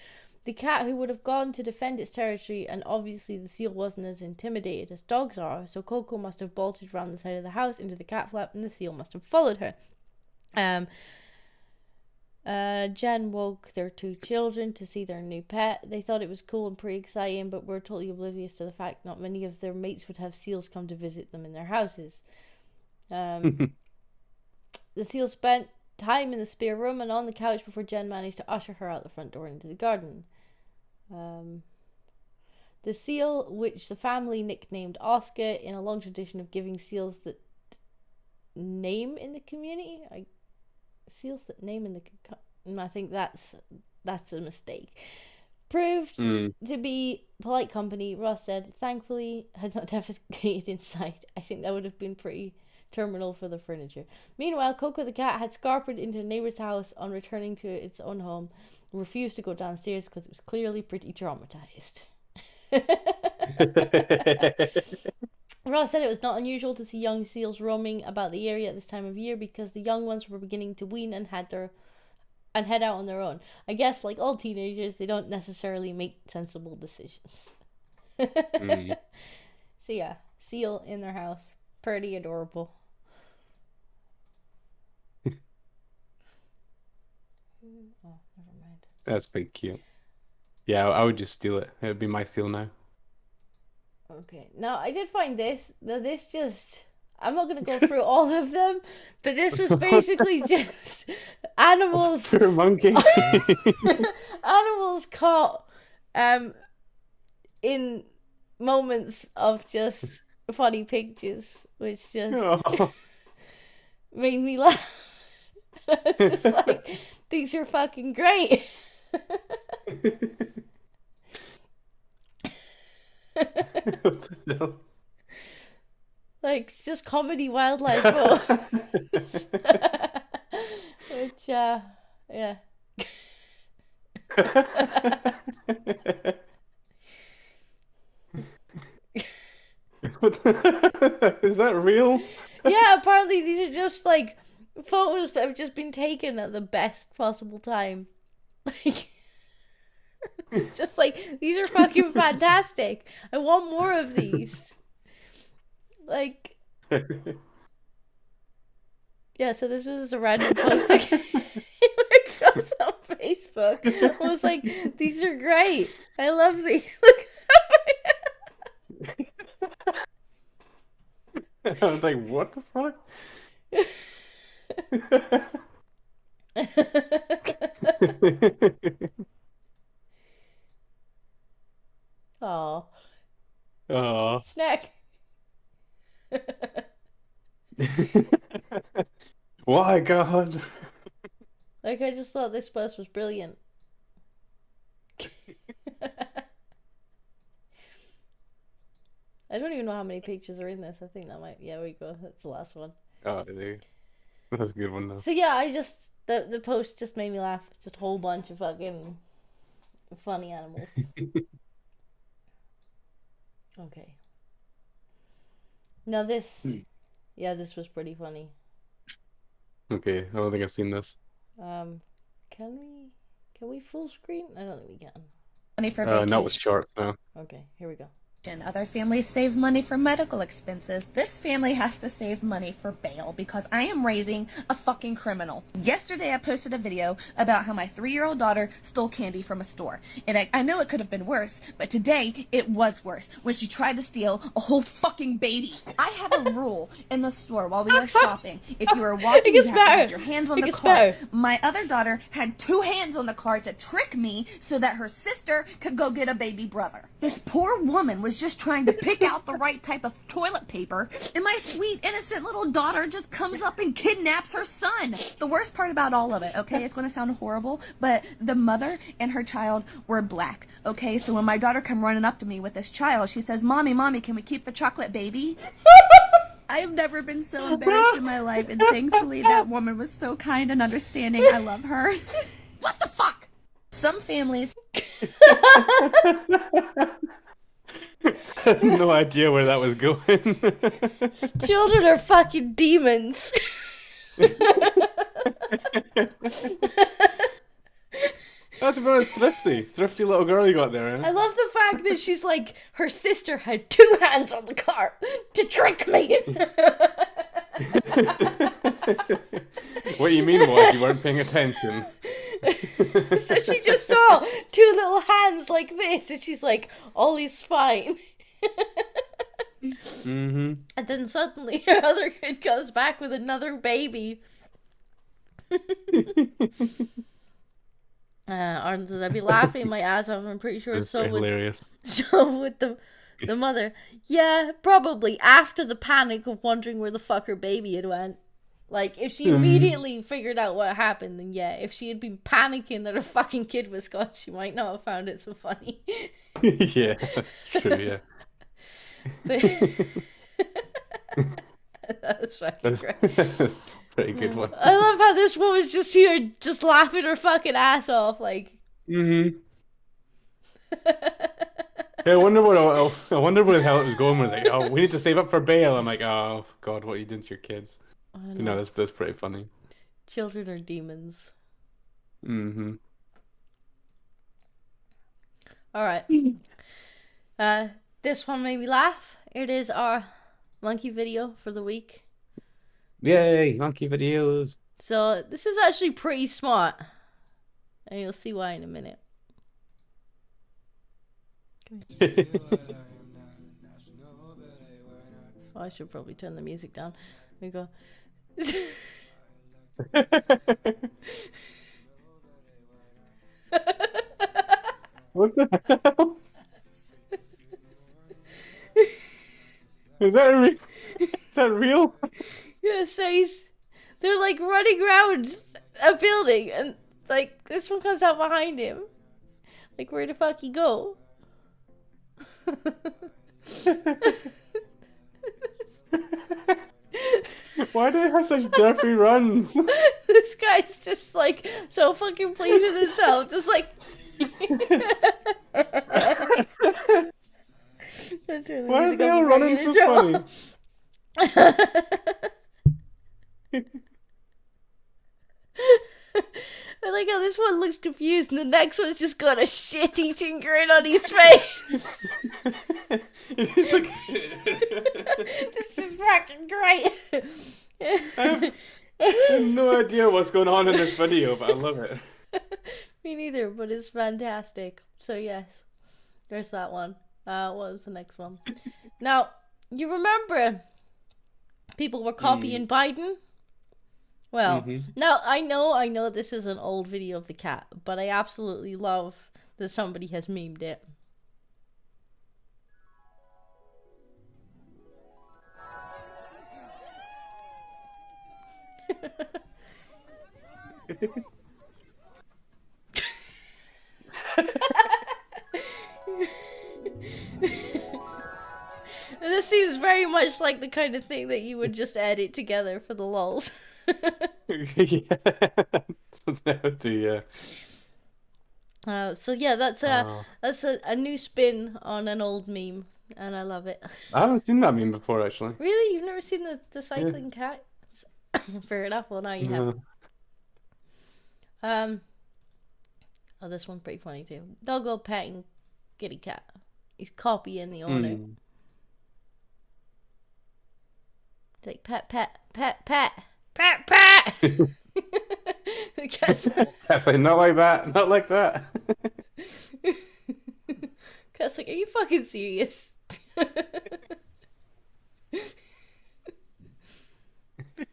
The cat who would have gone to defend its territory, and obviously the seal wasn't as intimidated as dogs are, so Coco must have bolted around the side of the house into the cat flap and the seal must have followed her. Jen woke their 2 children to see their new pet. They thought it was cool and pretty exciting, but were totally oblivious to the fact not many of their mates would have seals come to visit them in their houses. The seal spent time in the spare room and on the couch before Jen managed to usher her out the front door into the garden. The seal, which the family nicknamed Oscar, in a long tradition of giving seals that name in the community. Seals that name in the I think that's a mistake. Proved to be polite company. Ross said, thankfully had not defecated inside. I think that would have been pretty terminal for the furniture. Meanwhile, Coco the cat had scarpered into a neighbor's house on returning to its own home and refused to go downstairs because it was clearly pretty traumatized. Ross said it was not unusual to see young seals roaming about the area at this time of year because the young ones were beginning to wean and head out on their own. I guess, like all teenagers, they don't necessarily make sensible decisions. So yeah, seal in their house. Pretty adorable. Oh, never mind. That's pretty cute. Yeah, I would just steal it. It would be my seal now. Okay, now I did find this. Now this just... I'm not going to go through all of them, but this was basically just animals... Poor monkey. Animals caught in moments of just funny pictures, which just made me laugh. I was just like, these are fucking great. What the hell? Like, just comedy wildlife photos. Which, yeah. Is that real? Yeah, apparently these are just, like, photos that have just been taken at the best possible time. Like... It's just like, these are fucking fantastic. I want more of these. Like, yeah, so this was just a random post that came across on Facebook. I was like, these are great. I love these. Look. I was like, what the fuck? Aw. Oh. Snack. Why, God? Like, I just thought this post was brilliant. I don't even know how many pictures are in this. I think that might... Yeah, we go. That's the last one. Oh, dude. That's a good one, though. So yeah, I just... The post just made me laugh. Just a whole bunch of fucking funny animals. Okay. Now this... Yeah, this was pretty funny. Okay, I don't think I've seen this. Can we full screen? I don't think we can. Money for vacation. Not with shorts, no. Okay, here we go. Other families save money for medical expenses. This family has to save money for bail because I am raising a fucking criminal. Yesterday I posted a video about how my 3-year-old daughter stole candy from a store. And I know it could have been worse, but today it was worse when she tried to steal a whole fucking baby. I have a rule in the store while we were shopping. If you were walking, you have to have your hands on the cart. My other daughter had 2 hands on the cart to trick me so that her sister could go get a baby brother. This poor woman was just trying to pick out the right type of toilet paper, and my sweet, innocent little daughter just comes up and kidnaps her son. The worst part about all of it, okay, it's going to sound horrible, but the mother and her child were black, okay? So when my daughter come running up to me with this child, she says, Mommy, can we keep the chocolate baby? I have never been so embarrassed in my life, and thankfully that woman was so kind and understanding. I love her. What the fuck? Some families... I had no idea where that was going. Children are fucking demons. That's a very thrifty little girl you got there. I love the fact that she's like, her sister had 2 hands on the cart to trick me. What you mean was you weren't paying attention. So she just saw 2 little hands like this, and she's like, all is fine. Mm-hmm. And then suddenly her other kid comes back with another baby. I'd be laughing my ass off. I'm pretty sure That's so hilarious. So with the mother. Yeah, probably after the panic of wondering where the fuck her baby had went. Like, if she immediately figured out what happened, then yeah. If she had been panicking that her fucking kid was gone, she might not have found it so funny. Yeah, that's true, yeah. But that was fucking great. That's a pretty good one. I love how this woman's just here, just laughing her fucking ass off, like. Mm-hmm. Yeah, I wonder where the hell it was going with it. Oh, we need to save up for bail. I'm like, oh god, what are you doing to your kids? No, that's pretty funny. Children are demons. Mm-hmm. Alright. This one made me laugh. It is our monkey video for the week. Yay, monkey videos. So, this is actually pretty smart. And you'll see why in a minute. Oh, I should probably turn the music down. There we go. What the hell? Is that real? Yeah, so they're like running around a building, and like this one comes out behind him. Like, where the fuck he go? Why do they have such derpy runs? This guy's just like so fucking pleased with himself, just like. Why are they all running so funny? I like how this one looks confused and the next one's just got a shit-eating grin on his face. It's like... This is fucking great. I have no idea what's going on in this video, but I love it. Me neither, but it's fantastic. So yes, there's that one. What was the next one? Now, you remember people were copying Biden? Well, now I know this is an old video of the cat, but I absolutely love that somebody has memed it. This seems very much like the kind of thing that you would just edit together for the lulz. So yeah, that's a new spin on an old meme, and I love it. I haven't seen that meme before, actually. Really? You've never seen the cycling cat? Fair enough. Well, now you have. Oh, this one's pretty funny too. Doggo petting kitty cat. He's copying the owner. It's like pet, pet, pet, pet, pet, pet. The cat's Cat's like, not like that, not like that. Cat's like, are you fucking serious?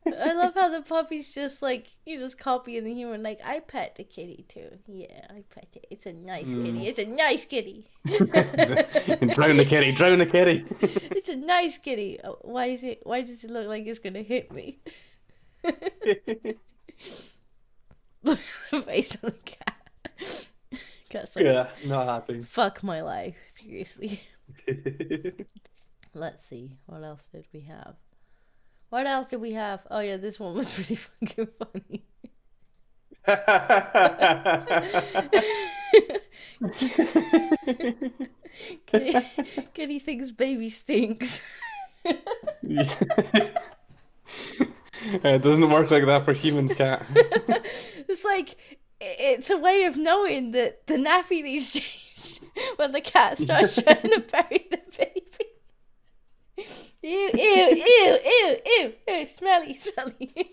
I love how the puppy's just like, you're just copying the human. Like, I pet the kitty too. Yeah, I pet it. It's a nice kitty. It's a nice kitty. Drown the kitty, drown the kitty. It's a nice kitty. Oh, why does it look like it's gonna hit me? The face of the cat. Cat's like, Yeah, not happy. fuck my life. Seriously. Let's see. What else did we have? What else did we have? Oh yeah, this one was pretty fucking funny. Kitty thinks baby stinks. Yeah. It doesn't work like that for humans, cat. It's like, it's a way of knowing that the nappy needs changed when the cat starts trying to bury the baby. Ew, ew, ew, ew, ew, ew, smelly, smelly.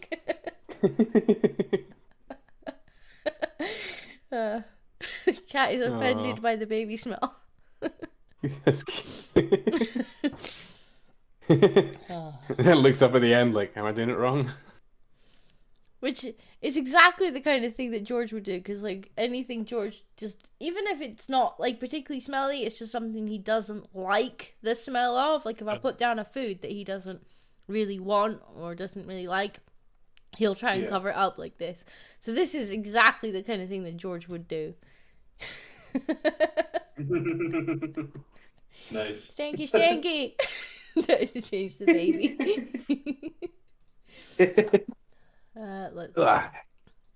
The cat is offended by the baby smell. That's cute. It looks up at the end like, am I doing it wrong? Which is exactly the kind of thing that George would do, because like anything George just, even if it's not like particularly smelly, it's just something he doesn't like the smell of. Like if I put down a food that he doesn't really want or doesn't really like, he'll try and cover it up like this. So this is exactly the kind of thing that George would do. Nice. Stanky, stanky. To change the baby. Let's see.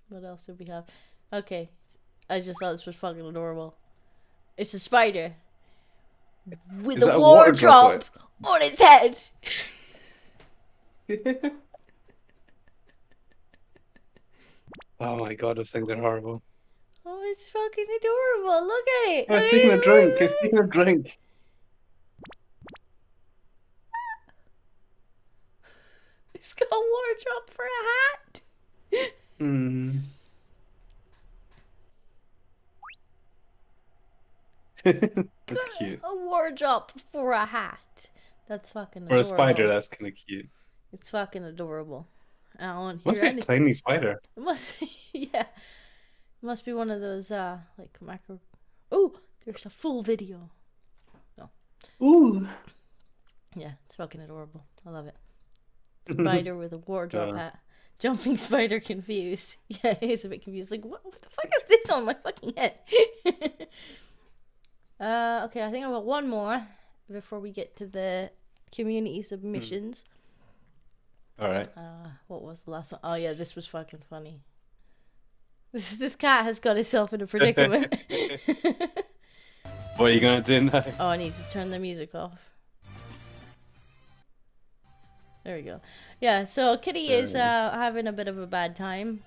What else did we have? Okay, I just thought this was fucking adorable. It's a spider with Is a that a water water drop on its head. Oh my god, those things are horrible. Oh, it's fucking adorable. Look at it. Oh, it's taking a drink. It's taking a drink. It's got a water drop for a hat. That's cute. A water drop for a hat. That's fucking For adorable. a spider, that's kind of cute. It's fucking adorable. I don't want to Must hear be a anything. tiny spider. It must, yeah. It must be one of those, like macro. Oh, there's a full video. No. Ooh. Yeah, it's fucking adorable. I love it. Spider with a wardrobe hat. Jumping spider confused. Yeah, he's a bit confused. Like, what the fuck is this on my fucking head? Okay, I think I've got one more before we get to the community submissions. Alright. What was the last one? Oh yeah, this was fucking funny. This cat has got itself in a predicament. What are you gonna do now? Oh, I need to turn the music off. There we go. Yeah, so Kitty is having a bit of a bad time.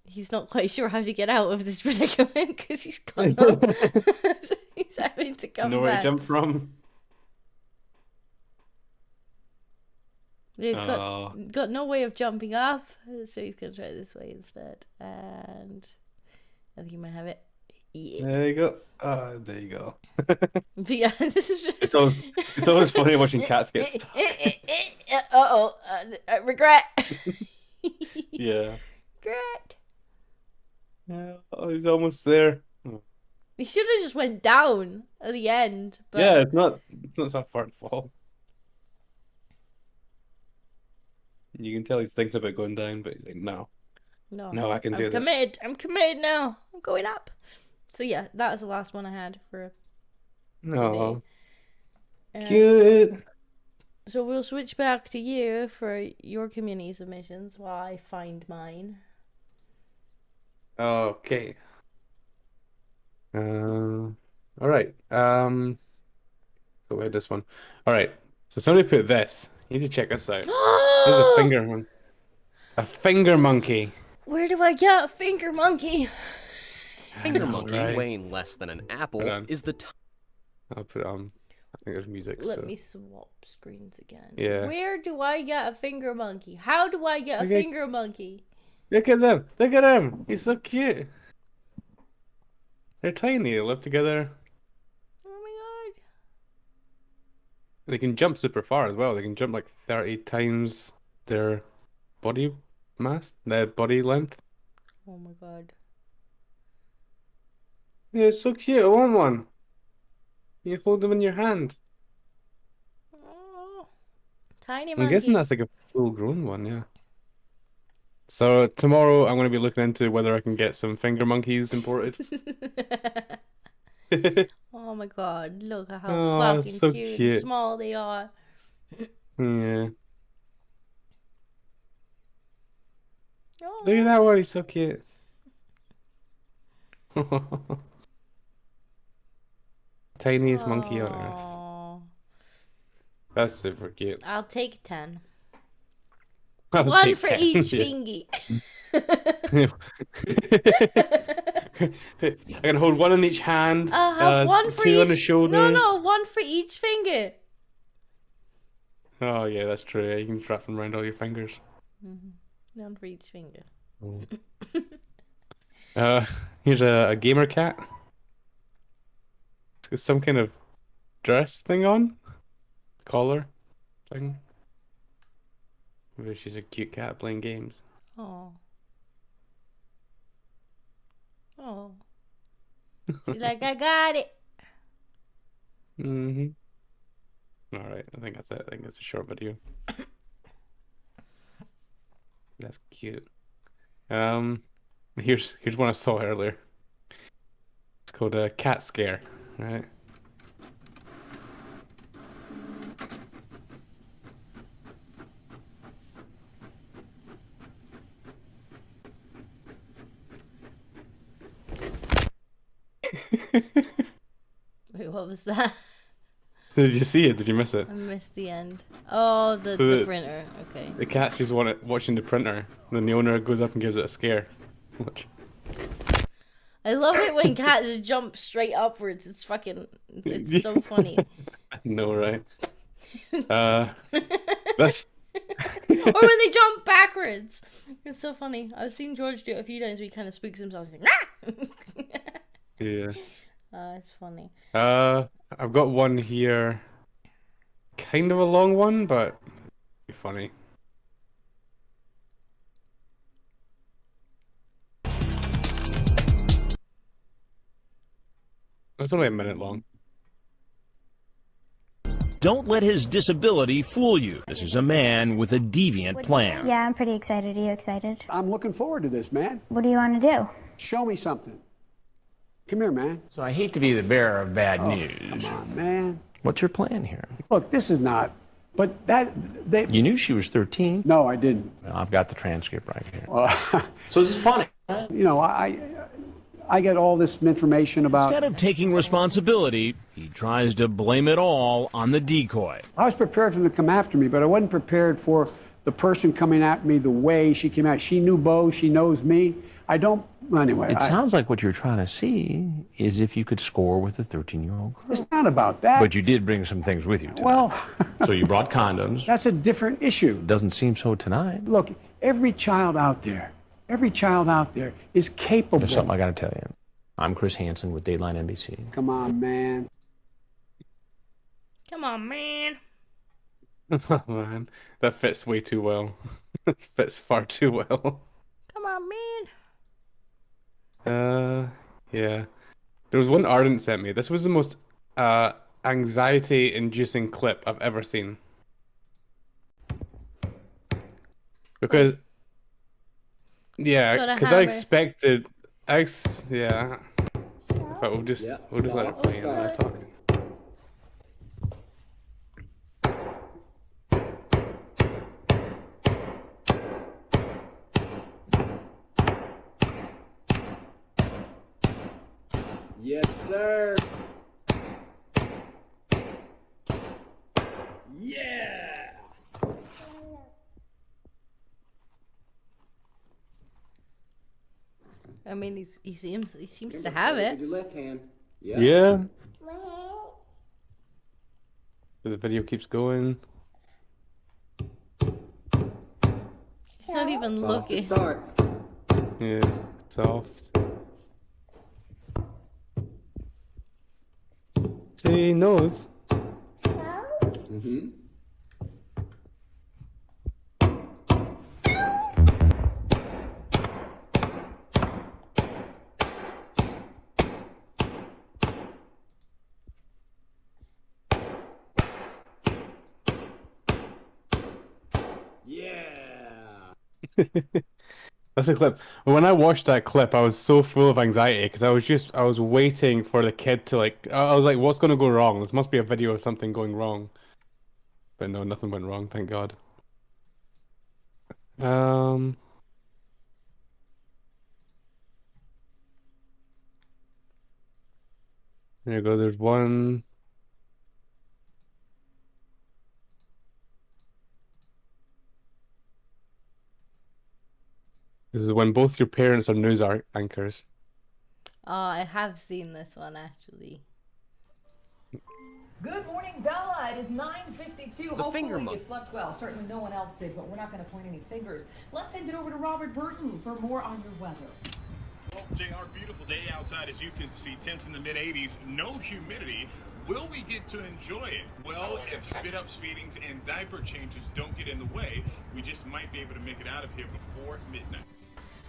He's not quite sure how to get out of this predicament because he's got no... So he's having to come Nowhere back. to jump from. He's got no way of jumping up, so he's gonna try this way instead. And I think he might have it. Yeah. There you go. There you go. But yeah, this is just... It's always funny watching cats get stuck. Regret. Yeah. Regret. Yeah. Oh, he's almost there. Oh. He should have just went down at the end. But... Yeah, it's not that far to fall. You can tell he's thinking about going down, but he's like, no. No, I can do this. I'm committed now. I'm going up. So yeah, that was the last one I had for No. today. Cute. So we'll switch back to you for your community submissions while I find mine. Okay. All right. So we had this one. All right. So somebody put this. You need to check this out. There's a finger monkey. Where do I get a finger monkey? Finger monkey right? weighing less than an apple Hold on. is the I'll put it on. I think there's music. Let so. me swap screens again. Yeah. Where do I get a finger monkey? How do I get a Okay. finger monkey? Look at them! Look at him! He's so cute. They're tiny. They live together. Oh my god. They can jump super far as well. They can jump like 30 times their body mass, their body length. Oh my god. Yeah, it's so cute. I want one. You hold them in your hand. Oh. Tiny I'm monkey. guessing that's like a full-grown one, yeah. So tomorrow I'm going to be looking into whether I can get some finger monkeys imported. Oh my god, look at how Oh, fucking so cute and cute. small they are. Yeah. Oh. Look at that one. He's so cute. Tiniest monkey on earth. Aw. That's super cute. I'll take 10. I'll One say for 10, each yeah. fingy. I can hold one in each hand. I'll have one for two each. on the shoulders. No, one for each finger. Oh yeah, that's true. Yeah, you can wrap them around all your fingers. One for each finger. Here's a gamer cat. It's got some kind of dress thing on, collar thing. Maybe she's a cute cat playing games. Oh. Oh. She's like, I got it. Mm-hmm. All right, I think that's it. I think that's a short video. That's cute. Here's one I saw earlier. It's called a cat scare, right? Wait, what was that? Did you see it? Did you miss it? I missed the end. Oh, the So printer. Okay. The cat's just watching the printer, and then the owner goes up and gives it a scare. Watch. I love it when cats jump straight upwards. It's so funny. I know, right? That's Or when they jump backwards. It's so funny. I've seen George do it a few times where he kind of spooks himself. He's like, yeah. it's funny. I've got one here, kind of a long one, but funny. It's only a minute long. Don't let his disability fool you. This is a man with a deviant plan. Yeah, I'm pretty excited. Are you excited? I'm looking forward to this, man. What do you want to do? Show me something. Come here, man. So I hate to be the bearer of bad news. Come on, man. What's your plan here? Look, this is not. But they. You knew she was 13. No, I didn't. Well, I've got the transcript right here. So this is funny. You know, I get all this information about. Instead of taking responsibility, he tries to blame it all on the decoy. I was prepared for them to come after me, but I wasn't prepared for the person coming at me the way she came out. She knew Bo. She knows me. I don't. Anyway. It sounds like what you're trying to see is if you could score with a 13-year-old girl. It's not about that. But you did bring some things with you tonight. Well. So you brought condoms. That's a different issue. Doesn't seem so tonight. Look, every child out there is capable. There's something I got to tell you. I'm Chris Hansen with Dateline NBC. Come on, man. Come on, man. Oh, man, that fits way too well. It fits far too well. Come on, man. Yeah. There was one Ardent sent me. This was the most anxiety-inducing clip I've ever seen. Because, yeah, because I expected, yeah. But we'll just let it play and then I talk. Yes, sir. Yeah. I mean, he seems to have it. Your left hand. Yeah. The video keeps going. He's not even looking. Start. Yeah, it's soft. See, he knows. Mm-hmm. That's a clip. When I watched that clip, I was so full of anxiety because I was waiting for the kid to I was like, what's going to go wrong? This must be a video of something going wrong. But no, nothing went wrong, thank God. There you go, there's one. This is when both your parents are news anchors. Oh, I have seen this one actually. Good morning, Bella. It is 9:52. The finger Hopefully you month. slept well. Certainly no one else did, but we're not going to point any fingers. Let's hand it over to Robert Burton for more on your weather. Well, JR, beautiful day outside, as you can see. Temps in the mid-80s, no humidity. Will we get to enjoy it? Well, if spit-ups, feedings, and diaper changes don't get in the way, we just might be able to make it out of here before midnight.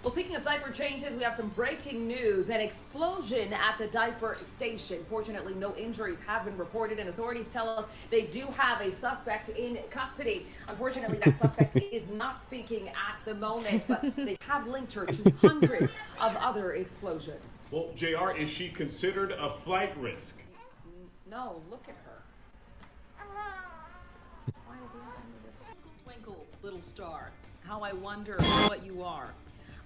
Well, speaking of diaper changes, we have some breaking news. An explosion at the diaper station. Fortunately, no injuries have been reported, and authorities tell us they do have a suspect in custody. Unfortunately, that suspect is not speaking at the moment, but they have linked her to hundreds of other explosions. Well, JR, is she considered a flight risk? No, look at her. Why is he asking me this? Twinkle, little star, how I wonder what you are.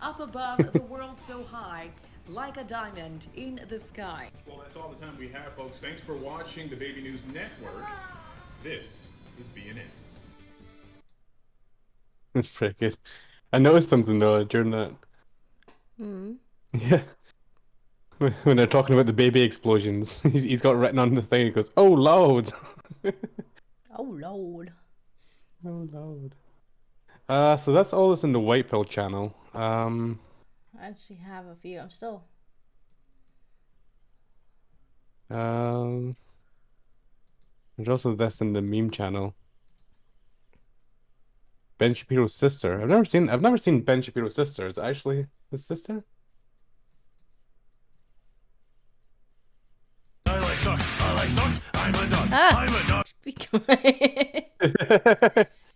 Up above the world so high, like a diamond in the sky. Well, that's all the time we have, folks. Thanks for watching the Baby News Network. This is BNN. That's pretty good. I noticed something though during that. Yeah. When they're talking about the baby explosions, he's got written on the thing, he goes, "Oh Lord." Oh Lord. Oh Lord. So that's all that's in the White Pill channel. I actually have a few. I'm still. There's also this in the meme channel. Ben Shapiro's sister. I've never seen Ben Shapiro's sister. Is it actually his sister? I like socks. I like socks. I'm a dog. Ah. I'm a dog. Be quiet.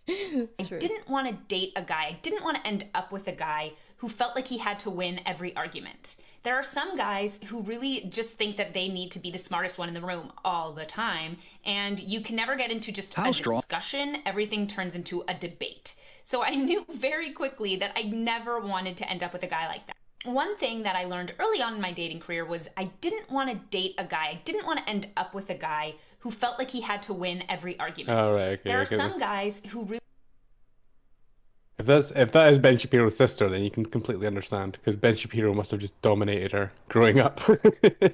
I didn't want to date a guy. I didn't want to end up with a guy who felt like he had to win every argument. There are some guys who really just think that they need to be the smartest one in the room all the time, and you can never get into just a discussion. Everything turns into a debate. So I knew very quickly that I never wanted to end up with a guy like that. One thing that I learned early on in my dating career was I didn't want to date a guy. I didn't want to end up with a guy who felt like he had to win every argument. Oh, right, okay, there are okay. some guys who really... If that is Ben Shapiro's sister, then you can completely understand, because Ben Shapiro must have just dominated her growing up.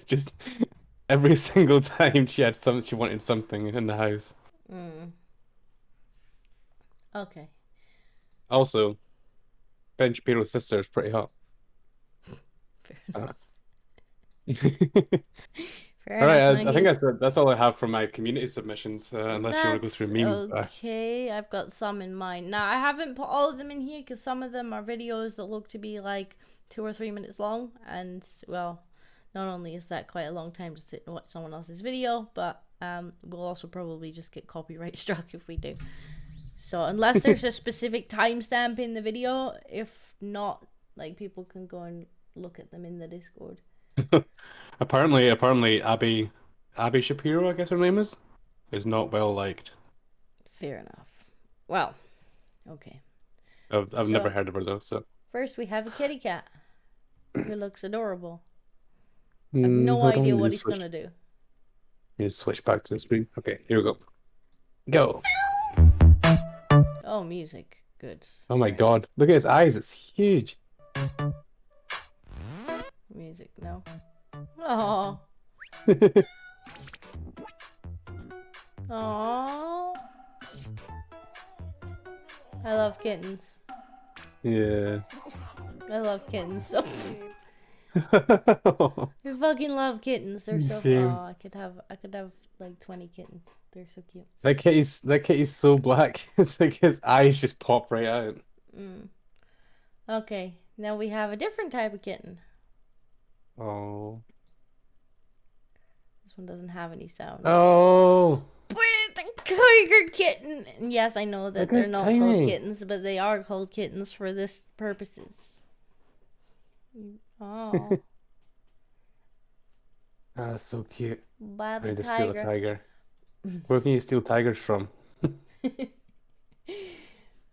Just every single time she wanted something in the house. Okay. Also, Ben Shapiro's sister is pretty hot. All right, I think that's all I have for my community submissions, unless you want to go through meme. Okay, I've got some in mind. Now, I haven't put all of them in here because some of them are videos that look to be like 2 or 3 minutes long. And, well, not only is that quite a long time to sit and watch someone else's video, but we'll also probably just get copyright struck if we do. So, unless there's a specific timestamp in the video, if not, like, people can go and look at them in the Discord. Apparently, Abby Shapiro, I guess her name is not well liked. Fair enough. Well, okay. I've never heard of her though. So first we have a kitty cat who looks adorable. I have no idea what he's gonna do. You just switch back to the screen. Okay, here we go. Go. Oh, music, good. Oh my God! Look at his eyes. It's huge. music. No. Oh. Aww. I love kittens. Yeah. I love kittens so I fucking love kittens. They're so Shame. oh, I could have like 20 kittens. They're so cute. That kitty's so black. It's like his eyes just pop right out. Okay, now we have a different type of kitten. Oh. This one doesn't have any sound. Oh. Where is the tiger kitten? And yes, I know that They're they're not tiny. called kittens, but they are called kittens for this purposes. Oh, That's so cute. by I the need to steal a tiger. tiger. Where can you steal tigers from?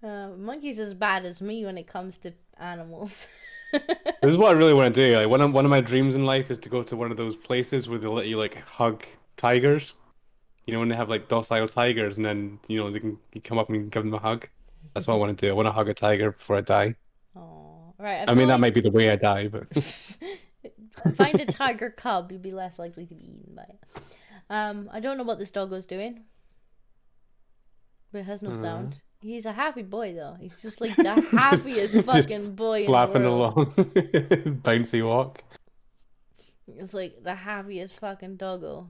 Monkey's as bad as me when it comes to animals. This is what I really want to do. Like one of my dreams in life is to go to one of those places where they let you like hug tigers. You know, when they have like docile tigers, and then you know you come up and give them a hug. That's what I want to do. I want to hug a tiger before I die. Oh, right. I mean, that might be the way I die, but Find a tiger cub, you'll be less likely to be eaten by it. I don't know what this doggo's doing, but it has no sound. He's a happy boy though. He's just like the happiest fucking boy in the flapping world. along, bouncy walk. It's like the happiest fucking doggo.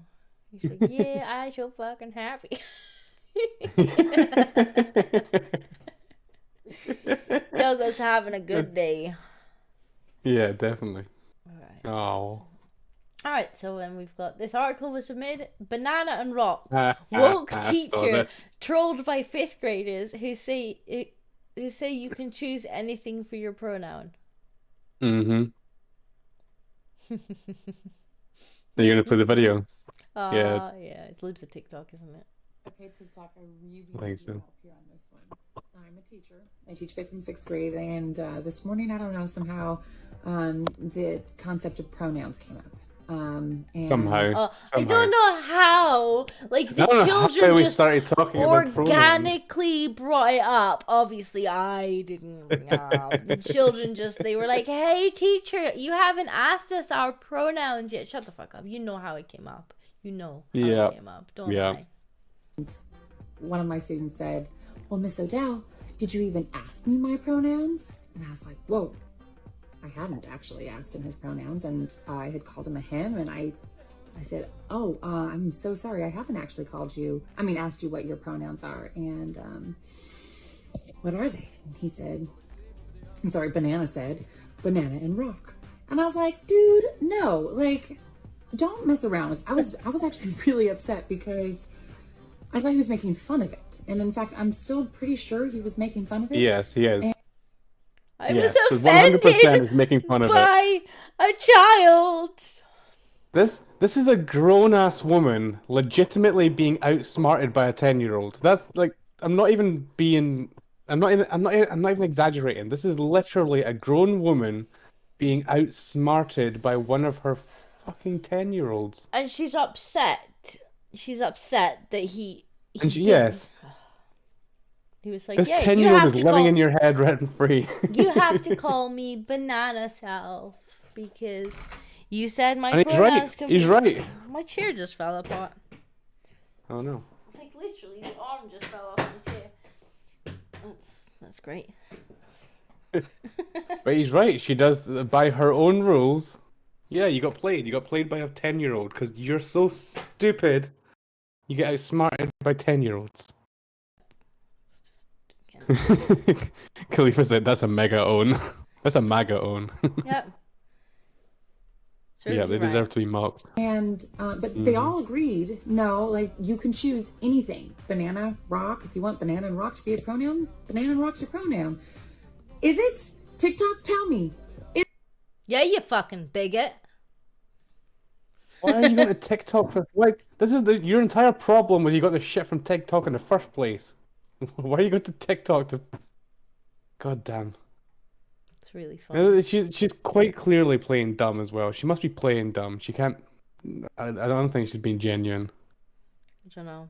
He's like, yeah, I so fucking happy. Doggo's having a good day. Yeah, definitely. Alright. Oh. Alright, so then we've got this article was submitted. Banana and Rock. Woke I saw teacher this. trolled by 5th graders who say you can choose anything for your pronoun. Mm-hmm. Are you gonna play the video? Yeah, it's Libs of TikTok, isn't it? Okay, TikTok, I really I think so. help you on this one. I'm a teacher. I teach 5th and 6th grade, and this morning, I don't know, somehow the concept of pronouns came up. And Somehow. I don't know how. Like the I don't know how children we just started talking about pronouns. organically brought it up. Obviously, I didn't bring it up. The children they were like, "Hey, teacher, you haven't asked us our pronouns yet." Shut the fuck up. You know how it came up. You know how it came up. Don't lie. one of my students said, "Well, Miss Odell, did you even ask me my pronouns?" And I was like, whoa. I hadn't actually asked him his pronouns, and I had called him a him, and I said, "Oh, I'm so sorry. I haven't actually asked you what your pronouns are, and what are they?" And he said, Banana said, "Banana and Rock." And I was like, "Dude, no, like, don't mess around with." I was actually really upset because I thought he was making fun of it, and in fact, I'm still pretty sure he was making fun of it. Yes, he is. I was offended making fun of by a child. This is a grown-ass woman legitimately being outsmarted by a 10-year-old. That's like I'm not even exaggerating. This is literally a grown woman being outsmarted by one of her fucking 10-year-olds. And she's upset. She's upset that he yes. He was like, This yeah, 10-year-old is living in your head rent free. You have to call me Banana Self because you said my And he's pronouns right. He's right. My chair just fell apart. Oh no. Like literally, the arm just fell off the chair. That's great. But he's right. She does by her own rules. Yeah, you got played. You got played by a 10-year-old because you're so stupid. You get outsmarted by 10-year-olds. Khalifa said that's a mega own. That's a MAGA own. Yep. Yeah, they deserve to be mocked. And but they all agreed, no, like you can choose anything. Banana, Rock, if you want Banana and Rock to be a pronoun, Banana and Rock's your pronoun. Is it? TikTok, tell me. Yeah, you fucking bigot. Why are you going to TikTok for like this is your entire problem was you got the shit from TikTok in the first place. Why are you going to TikTok to God damn. It's really funny. She's quite clearly playing dumb as well. She must be playing dumb. She can't I don't think she's being genuine. I don't know.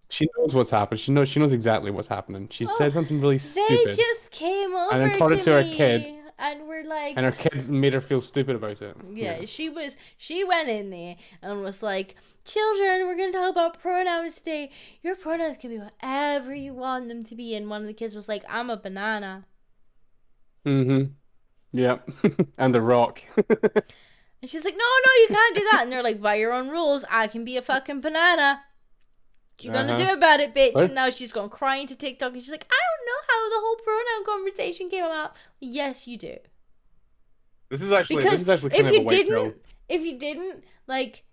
She knows what's happened. She knows exactly what's happening. She said something really stupid. They just came over and then taught it to her me kid. and were were like, And her kids made her feel stupid about it. yeah, she went in there and was like, children, we're gonna talk about pronouns today. Your pronouns can be whatever you want them to be. And one of the kids was like, I'm a banana. Mm-hmm. Yep. And the rock. And she's like, no, you can't do that. And they're like, by your own rules, I can be a fucking banana. What you gonna do about it, bitch? What? And now she's going crying to TikTok, and she's like, I don't know how the whole pronoun conversation came about. Yes, you do. This is actually Because kind if of a you white didn't, girl. if you didn't, like,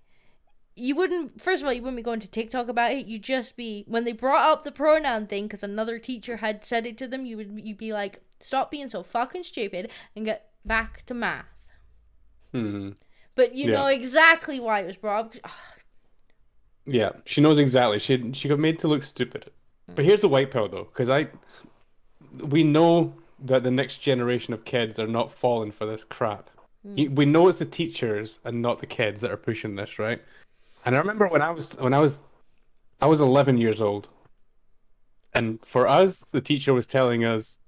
you wouldn't. First of all, you wouldn't be going to TikTok about it. You'd just be, when they brought up the pronoun thing, because another teacher had said it to them. You'd be like, stop being so fucking stupid and get back to math. Hmm. But you know exactly why it was brought up. Yeah, she knows exactly. She got made to look stupid. But here's the white pill, though, because we know that the next generation of kids are not falling for this crap. We know it's the teachers and not the kids that are pushing this, right? And I remember when I was 11 years old, and for us, the teacher was telling us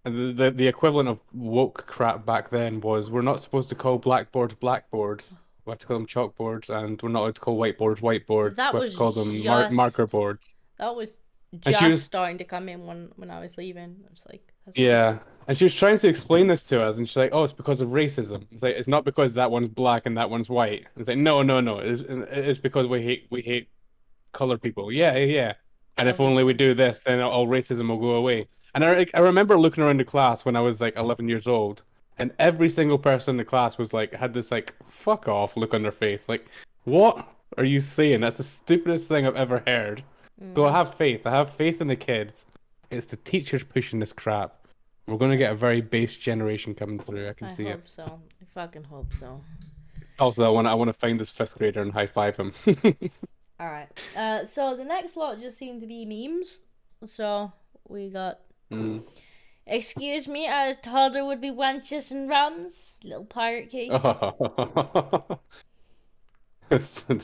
the equivalent of woke crap back then was we're not supposed to call blackboards blackboards. We have to call them chalkboards, and we're not allowed to call whiteboards whiteboards. That we have was to call them just- marker boards. That was And just she was- starting to come in when I was leaving. I was like, that's Yeah, and she was trying to explain this to us, and she's like, "Oh, it's because of racism." It's like it's not because that one's black and that one's white. It's like no, it's because we hate colored people. Yeah. And if only we do this, then all racism will go away. And I remember looking around the class when I was like 11 years old, and every single person in the class was like had this like fuck off look on their face. Like, what are you saying? That's the stupidest thing I've ever heard. So I have faith. I have faith in the kids. It's the teachers pushing this crap. We're gonna get a very base generation coming through. I can see hope it. so. I fucking hope so. Also, I want to find this 5th grader and high five him. All right. So the next lot just seemed to be memes. So we got. Excuse me, a toddler would be wenches and rums. Little pirate key.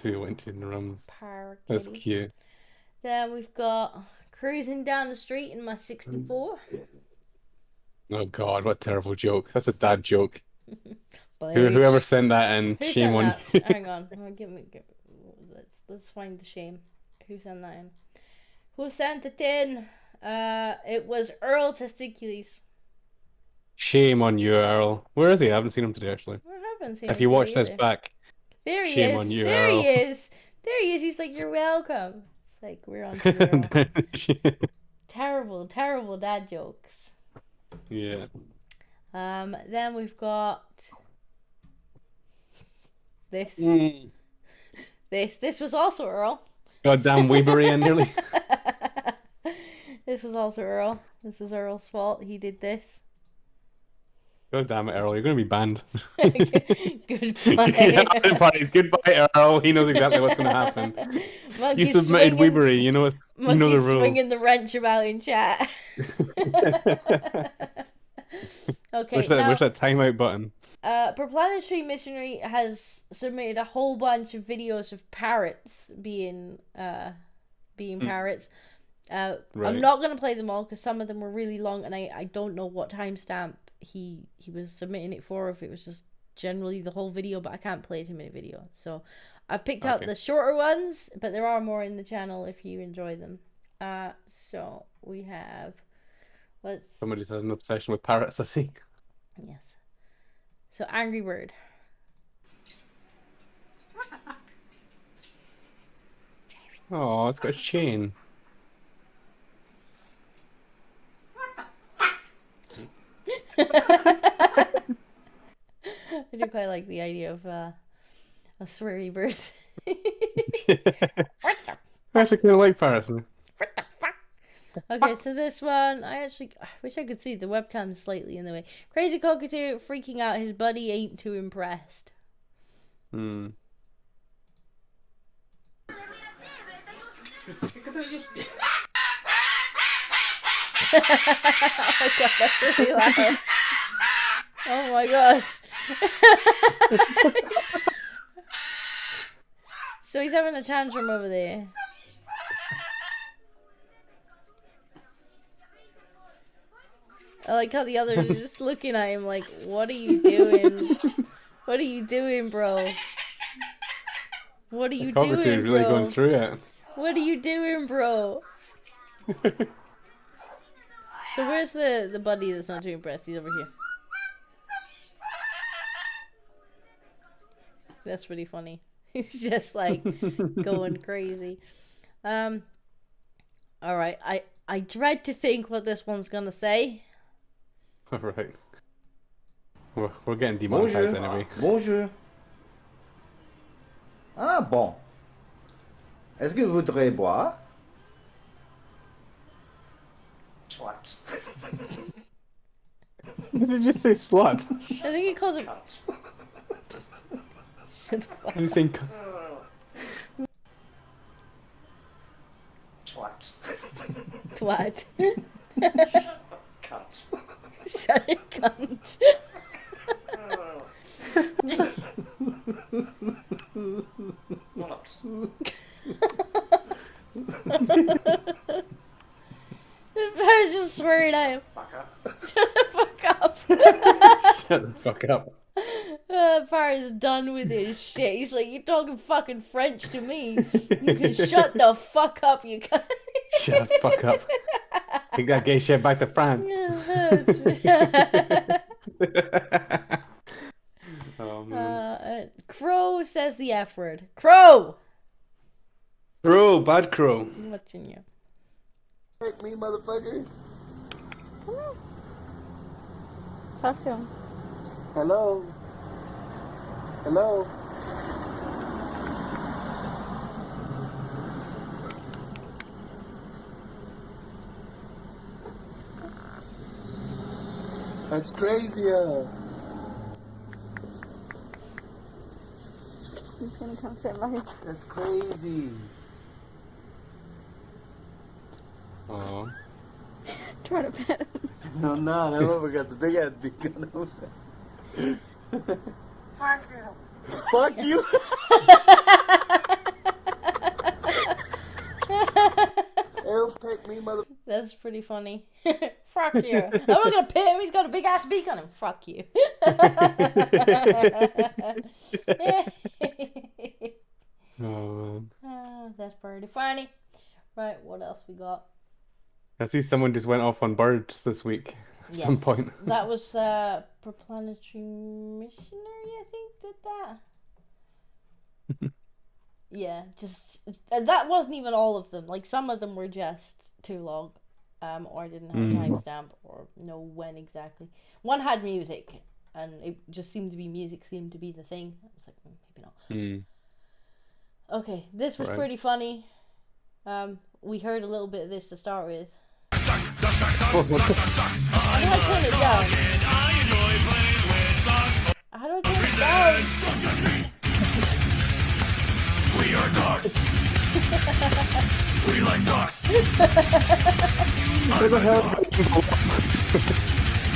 We went to the rums. Pirate That's kitty. cute. Then we've got cruising down the street in my 64. Oh God, what a terrible joke. That's a dad joke. Bitch. Whoever sent that in, Who shame sent on that? you. Hang on. Let's find the shame. Who sent that in? Who sent it in? It was Earl Testicules. Shame on you, Earl. Where is he? I haven't seen him today, actually. I haven't seen If him you watch today this either. back, There he shame is. on you, there Earl. he is. There he is. He's like, you're welcome. It's like, we're on to terrible dad jokes. Yeah. Then we've got this. This was also Earl. Goddamn Weebury and nearly. This was also Earl. This was Earl's fault. He did this. God damn it, Earl. You're going to be banned. Goodbye. Parties. Goodbye, Earl. He knows exactly what's going to happen. Monkey You submitted swinging- Weebury. You know, you know the rules. swinging the wrench about in chat. Okay, Where's now, that timeout button? Perplanetary Missionary has submitted a whole bunch of videos of parrots being parrots. Right. I'm not going to play them all because some of them were really long, and I don't know what timestamp he was submitting it for, if it was just generally the whole video, but I can't play too many videos. So I've picked out the shorter ones, but there are more in the channel if you enjoy them. So we have... Somebody has an obsession with parrots, I see. Yes. So Angry Bird. Oh, it's got a chain. I do quite like the idea of sweary birds. I actually kind of like parrots. Okay, so this one, I wish I could see. The webcam's slightly in the way. Crazy Cockatoo freaking out. His buddy ain't too impressed. Oh my god, that's really loud. Oh my gosh. So he's having a tantrum over there. I like how the others are just looking at him like, what are you doing? What are you doing, bro? What are you doing, Cockatoo's really bro? going through it. What are you doing, bro? So where's the buddy that's not too impressed? He's over here. That's pretty funny. He's just like going crazy. All right. I dread to think what this one's gonna say. All right. We're getting demonetized anyway. Bonjour. Ah bon. Est-ce que vous voudrez boire? Slut. Did you just say slut? I think he calls him. Shut the fuck He's saying. Twat. Twat. Cunt. Shut your cunt. Wallops. The bear's just swearing at him. Fuck up. Shut the fuck up. Shut the fuck up. Far is done with his shit. He's like, you're talking fucking French to me. You can shut the fuck up, you guys. Shut the fuck up. Take that gay shit back to France. Oh, man. Crow says the F word. Crow! Crow, bad crow. I'm watching you. Take me, motherfucker. Talk to him. Hello. Hello. That's crazy. He's gonna come sit by. That's crazy. Oh. Try to pet him. No, no, that one got the big ass beacon on it. Fuck you. Fuck you. It'll take me, mother. That's pretty funny. Fuck you. I'm not gonna pet him. He's got a big ass beak on him. Fuck you. Oh, man. That's pretty funny. Right, what else we got? I see someone just went off on birds this week at some point. That was Perplanetary Missionary, I think, did that. Yeah, just that wasn't even all of them. Like some of them were just too long, or didn't have a timestamp, or know when exactly. One had music, and it just seemed to be music seemed to be the thing. I was like, maybe not. Okay, this was pretty funny. We heard a little bit of this to start with. How do I turn it down? How do I turn it down? We are dogs. We like socks.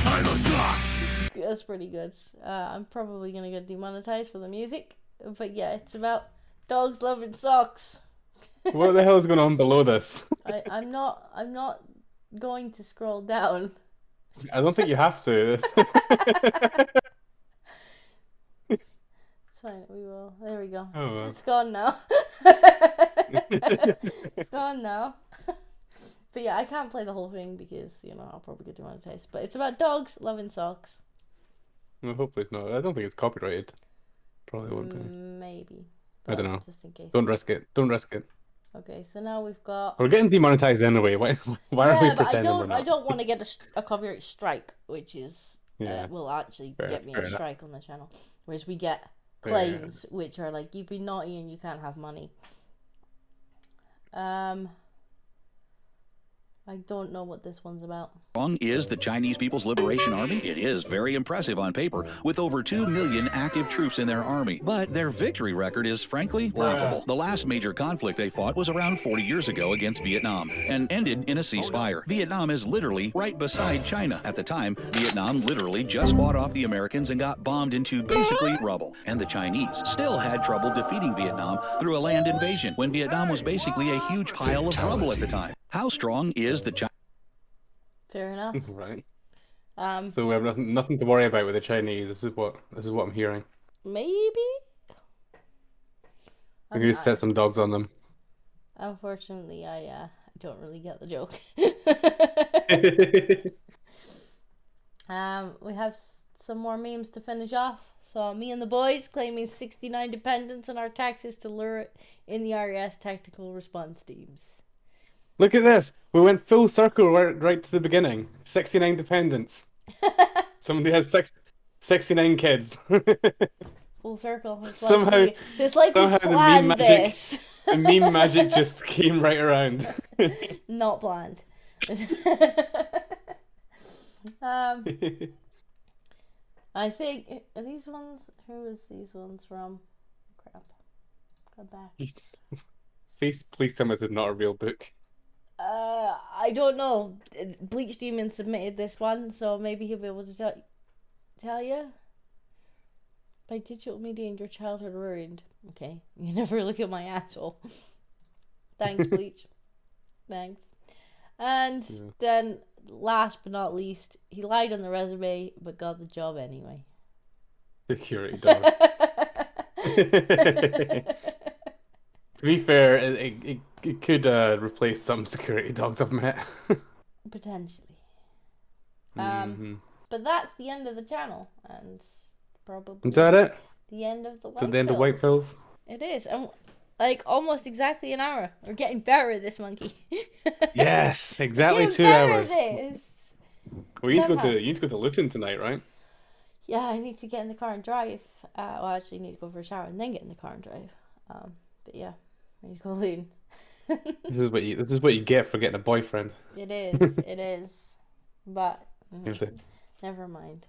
I love socks. That's pretty good. I'm probably gonna get demonetized for the music, but yeah, it's about dogs loving socks. What the hell is going on below this? I'm not going to scroll down. I don't think you have to. It's fine, we will. There we go. Oh, well. It's gone now. It's gone now. But yeah, I can't play the whole thing because, you know, I'll probably get demonetized. But it's about dogs loving socks. Well, hopefully it's not. I don't think it's copyrighted. Probably won't be. Maybe. I don't know. Just in case. Don't risk it. Don't risk it. Okay, so now we've got... We're getting demonetized anyway. Why are we pretending we're not? I don't want to get a copyright strike, which is... Yeah. will actually get me fair a enough. strike on the channel. Whereas we get claims, which are like, you've been naughty and you can't have money. I don't know what this one's about. Strong is the Chinese People's Liberation Army. It is very impressive on paper, with over 2 million active troops in their army. But their victory record is frankly laughable. The last major conflict they fought was around 40 years ago against Vietnam, and ended in a ceasefire. Vietnam is literally right beside China. At the time, Vietnam literally just fought off the Americans and got bombed into basically rubble. And the Chinese still had trouble defeating Vietnam through a land invasion, when Vietnam was basically a huge pile of rubble at the time. How strong is the China? Fair enough. Right. So we have nothing to worry about with the Chinese. This is what I'm hearing. Maybe. We're gonna set some dogs on them. Unfortunately, I don't really get the joke. We have some more memes to finish off. So me and the boys claiming 69 dependents on our taxes to lure in the RAS tactical response teams. Look at this. We went full circle right to the beginning. 69 dependents. Somebody has 69 kids. Full circle. It's Somehow like we planned this. The meme magic just came right around. Not planned. I think are these ones. Who is these ones from? Crap. Go back. Please tell me this is not a real book. I don't know. Bleach Demon submitted this one, so maybe he'll be able to tell you. By digital media and your childhood ruined. Okay, you never look at my asshole. Thanks, Bleach. Thanks. And then, last but not least, he lied on the resume, but got the job anyway. Security dog. To be fair, it could replace some security dogs I've met. Potentially. But that's the end of the channel, and probably is that it? The end of the white So the end of white pills? It is, and like almost exactly an hour. We're getting better at this, Monkey. Yes, exactly 2 hours. Well, you need to go to Luton tonight, right? Yeah, I need to get in the car and drive. Well, I actually need to go for a shower and then get in the car and drive. But yeah, I need to go Luton. This is what you get for getting a boyfriend. It is. It is. But never mind.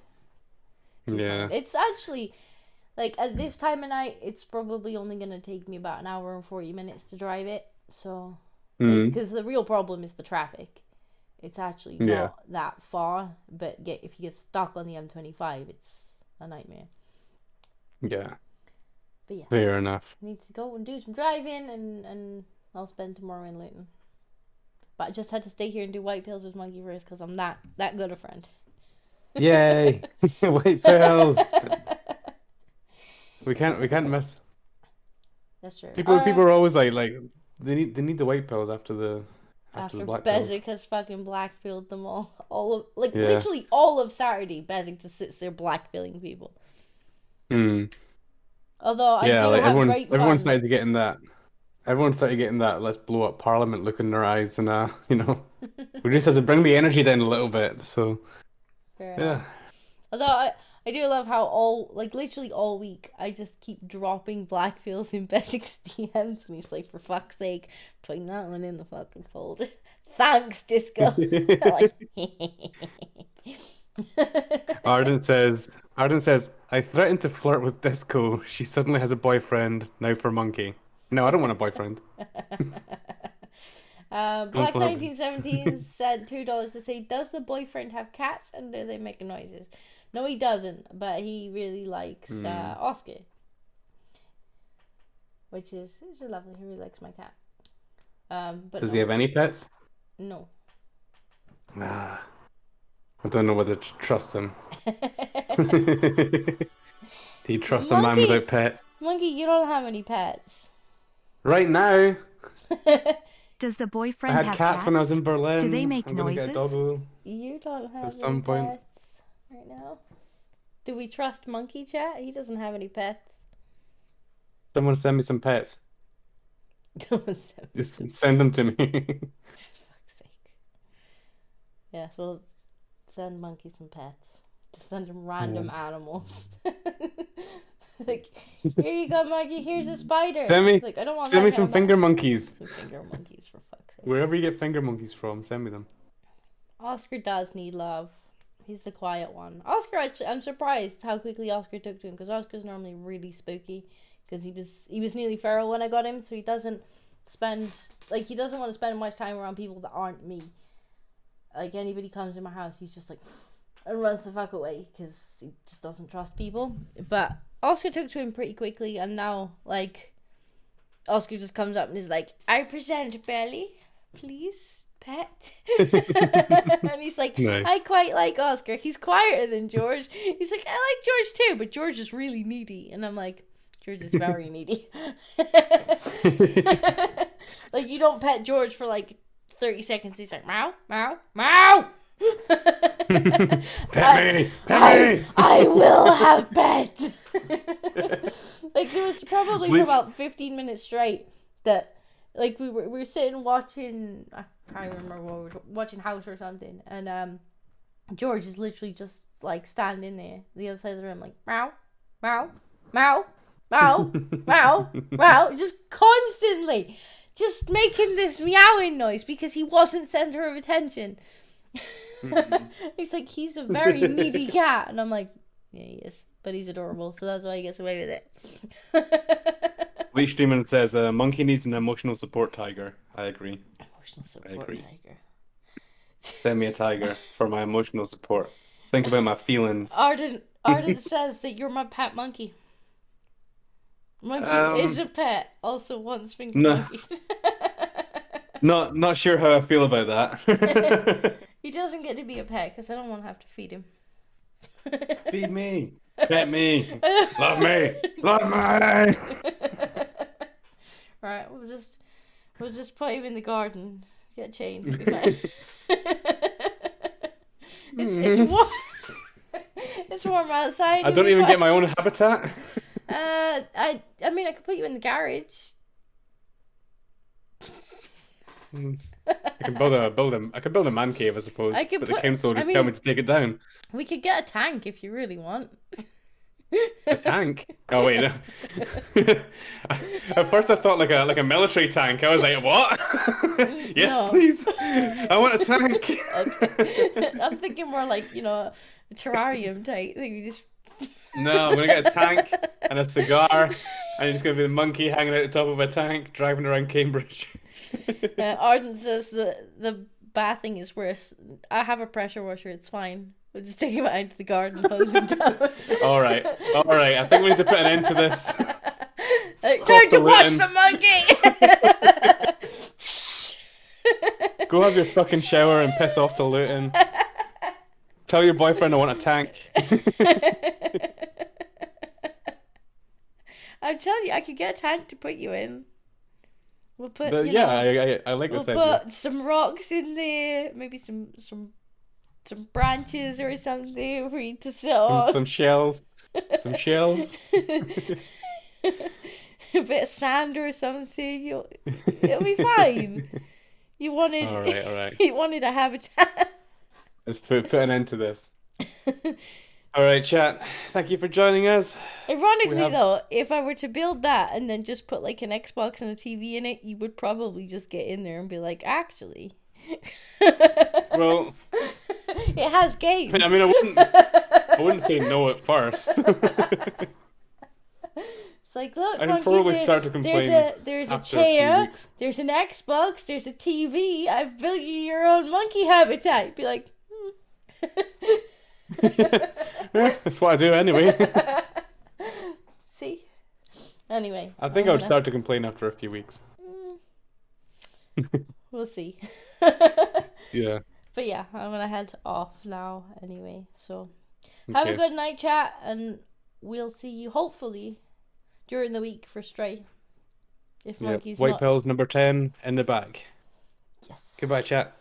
Yeah. It's actually like at this time of night, it's probably only gonna take me about an hour and 40 minutes to drive it. So, because the real problem is the traffic. It's actually not that far, but if you get stuck on the M25, it's a nightmare. Yeah. But yeah. Fair enough. I need to go and do some driving, and I'll spend tomorrow in Luton. But I just had to stay here and do white pills with Monkey first because I'm that good a friend. Yay! White pills. We can't miss. That's true. People are always like they need the white pills after the black pills. Bezic has fucking black-pilled them all literally all of Saturday. Bezic just sits there black-pilling people. Although I do have great fun. Everyone started getting that. Everyone started getting that. Let's blow up Parliament look in their eyes, and we just have to bring the energy down a little bit. So fair enough. Although I do love how literally all week I just keep dropping black pills in Bezic's DMs to me. It's like, for fuck's sake, putting that one in the fucking folder. Thanks, Disco. Arden says, I threatened to flirt with Disco. She suddenly has a boyfriend. Now for Monkey. No, I don't want a boyfriend. Black 1917 said $2 to say, does the boyfriend have cats and do they make noises? No, he doesn't, but he really likes Oscar, which is lovely. He really likes my cat. But does he have any pets? No. I don't know whether to trust him. Do you trust a man without pets? Monkey, you don't have any pets. Right now. Does the boyfriend have cats when I was in Berlin. Do they make I'm gonna noises? get a doggo You don't have at some point. Pets right now. Do we trust Monkey Chat? He doesn't have any pets. Someone send me some pets. Just send them to me. For fuck's sake. Yeah, so we'll send Monkey some pets. Just send him random animals. Like, here you go, Monkey. Here's a spider. Send me, like, I don't want send me that some kind of finger monkeys. Some finger monkeys, for fuck's sake. Wherever you get finger monkeys from, send me them. Oscar does need love. He's the quiet one. Oscar, I'm surprised how quickly Oscar took to him, because Oscar's normally really spooky. Because he was nearly feral when I got him, so he doesn't want to spend much time around people that aren't me. Like, anybody comes in my house, he's just like, and runs the fuck away, because he just doesn't trust people. But Oscar took to him pretty quickly, and now, like, Oscar just comes up and is like, I present Belly, please pet? And he's like, Nice. I quite like Oscar. He's quieter than George. He's like, I like George too, but George is really needy. And I'm like, George is very needy. Like, you don't pet George for like 30 seconds. He's like, meow, meow, meow. Pet me! Pet me! I will have pet. Like, there was probably for about 15 minutes straight that, like, we were sitting watching, I can't remember what we were watching, House or something, and George is literally just like standing there, the other side of the room, like meow, meow, meow, meow, meow, meow, just constantly, just making this meowing noise because he wasn't center of attention. He's like, he's a very needy cat, and I'm like, yeah, he is, but he's adorable, so that's why he gets away with it. Leech Demon says, monkey needs an emotional support tiger. I agree. Emotional support tiger. Send me a tiger for my emotional support. Think about my feelings. Arden says that you're my pet monkey. Monkey is a pet. Also wants finger monkeys. Not sure how I feel about that. He doesn't get to be a pet because I don't want to have to feed him. Feed me. Pet me. Love me. Love me. Right, we'll just put him in the garden. Get chained. It'll be fine. It's warm. It's warm outside. I don't even get my own habitat. I mean, I could put you in the garage. I can build a man cave, I suppose. But the council will just tell me to take it down. We could get a tank if you really want. A tank? Oh wait, no. At first I thought like a military tank. I was like, what? Yes, No. please. I want a tank. Okay. I'm thinking more like, a terrarium type thing. You just No, I'm gonna get a tank and a cigar, and it's gonna be the monkey hanging out the top of a tank, driving around Cambridge. Arden says the bathing is worse. I have a pressure washer. It's fine. We'll just take him out to the garden, hose him down. All right. I think we need to put an end to this. Time to watch the monkey. Go have your fucking shower and piss off to Luton. Tell your boyfriend I want a tank. I'm telling you, I could get a tank to put you in. We'll put I like this idea. We'll put some rocks in there, maybe some branches or something for you to sit on. Some shells. Some shells. A bit of sand or something. It'll be fine. You wanted. All right. You wanted a habitat. Let's put an end to this. All right, chat. Thank you for joining us. Ironically, though, if I were to build that and then just put like an Xbox and a TV in it, you would probably just get in there and be like, actually. Well, it has games. I mean, I wouldn't say no at first. It's like, look, I'd monkey, probably start to complain. There's a after a few chair, weeks. there's an Xbox, there's a TV. I've built you your own monkey habitat. You'd be like, Yeah, that's what I do anyway. See? Anyway. I think I would start to complain after a few weeks. We'll see. Yeah. But yeah, I'm gonna head off now anyway. So have a Okay. good night, chat, and we'll see you hopefully during the week for Stray. If Yeah. Monkey's White not... pills number 10 in the bag. Yes. Goodbye, chat.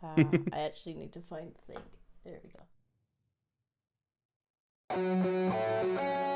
I actually need to find the thing. There we go.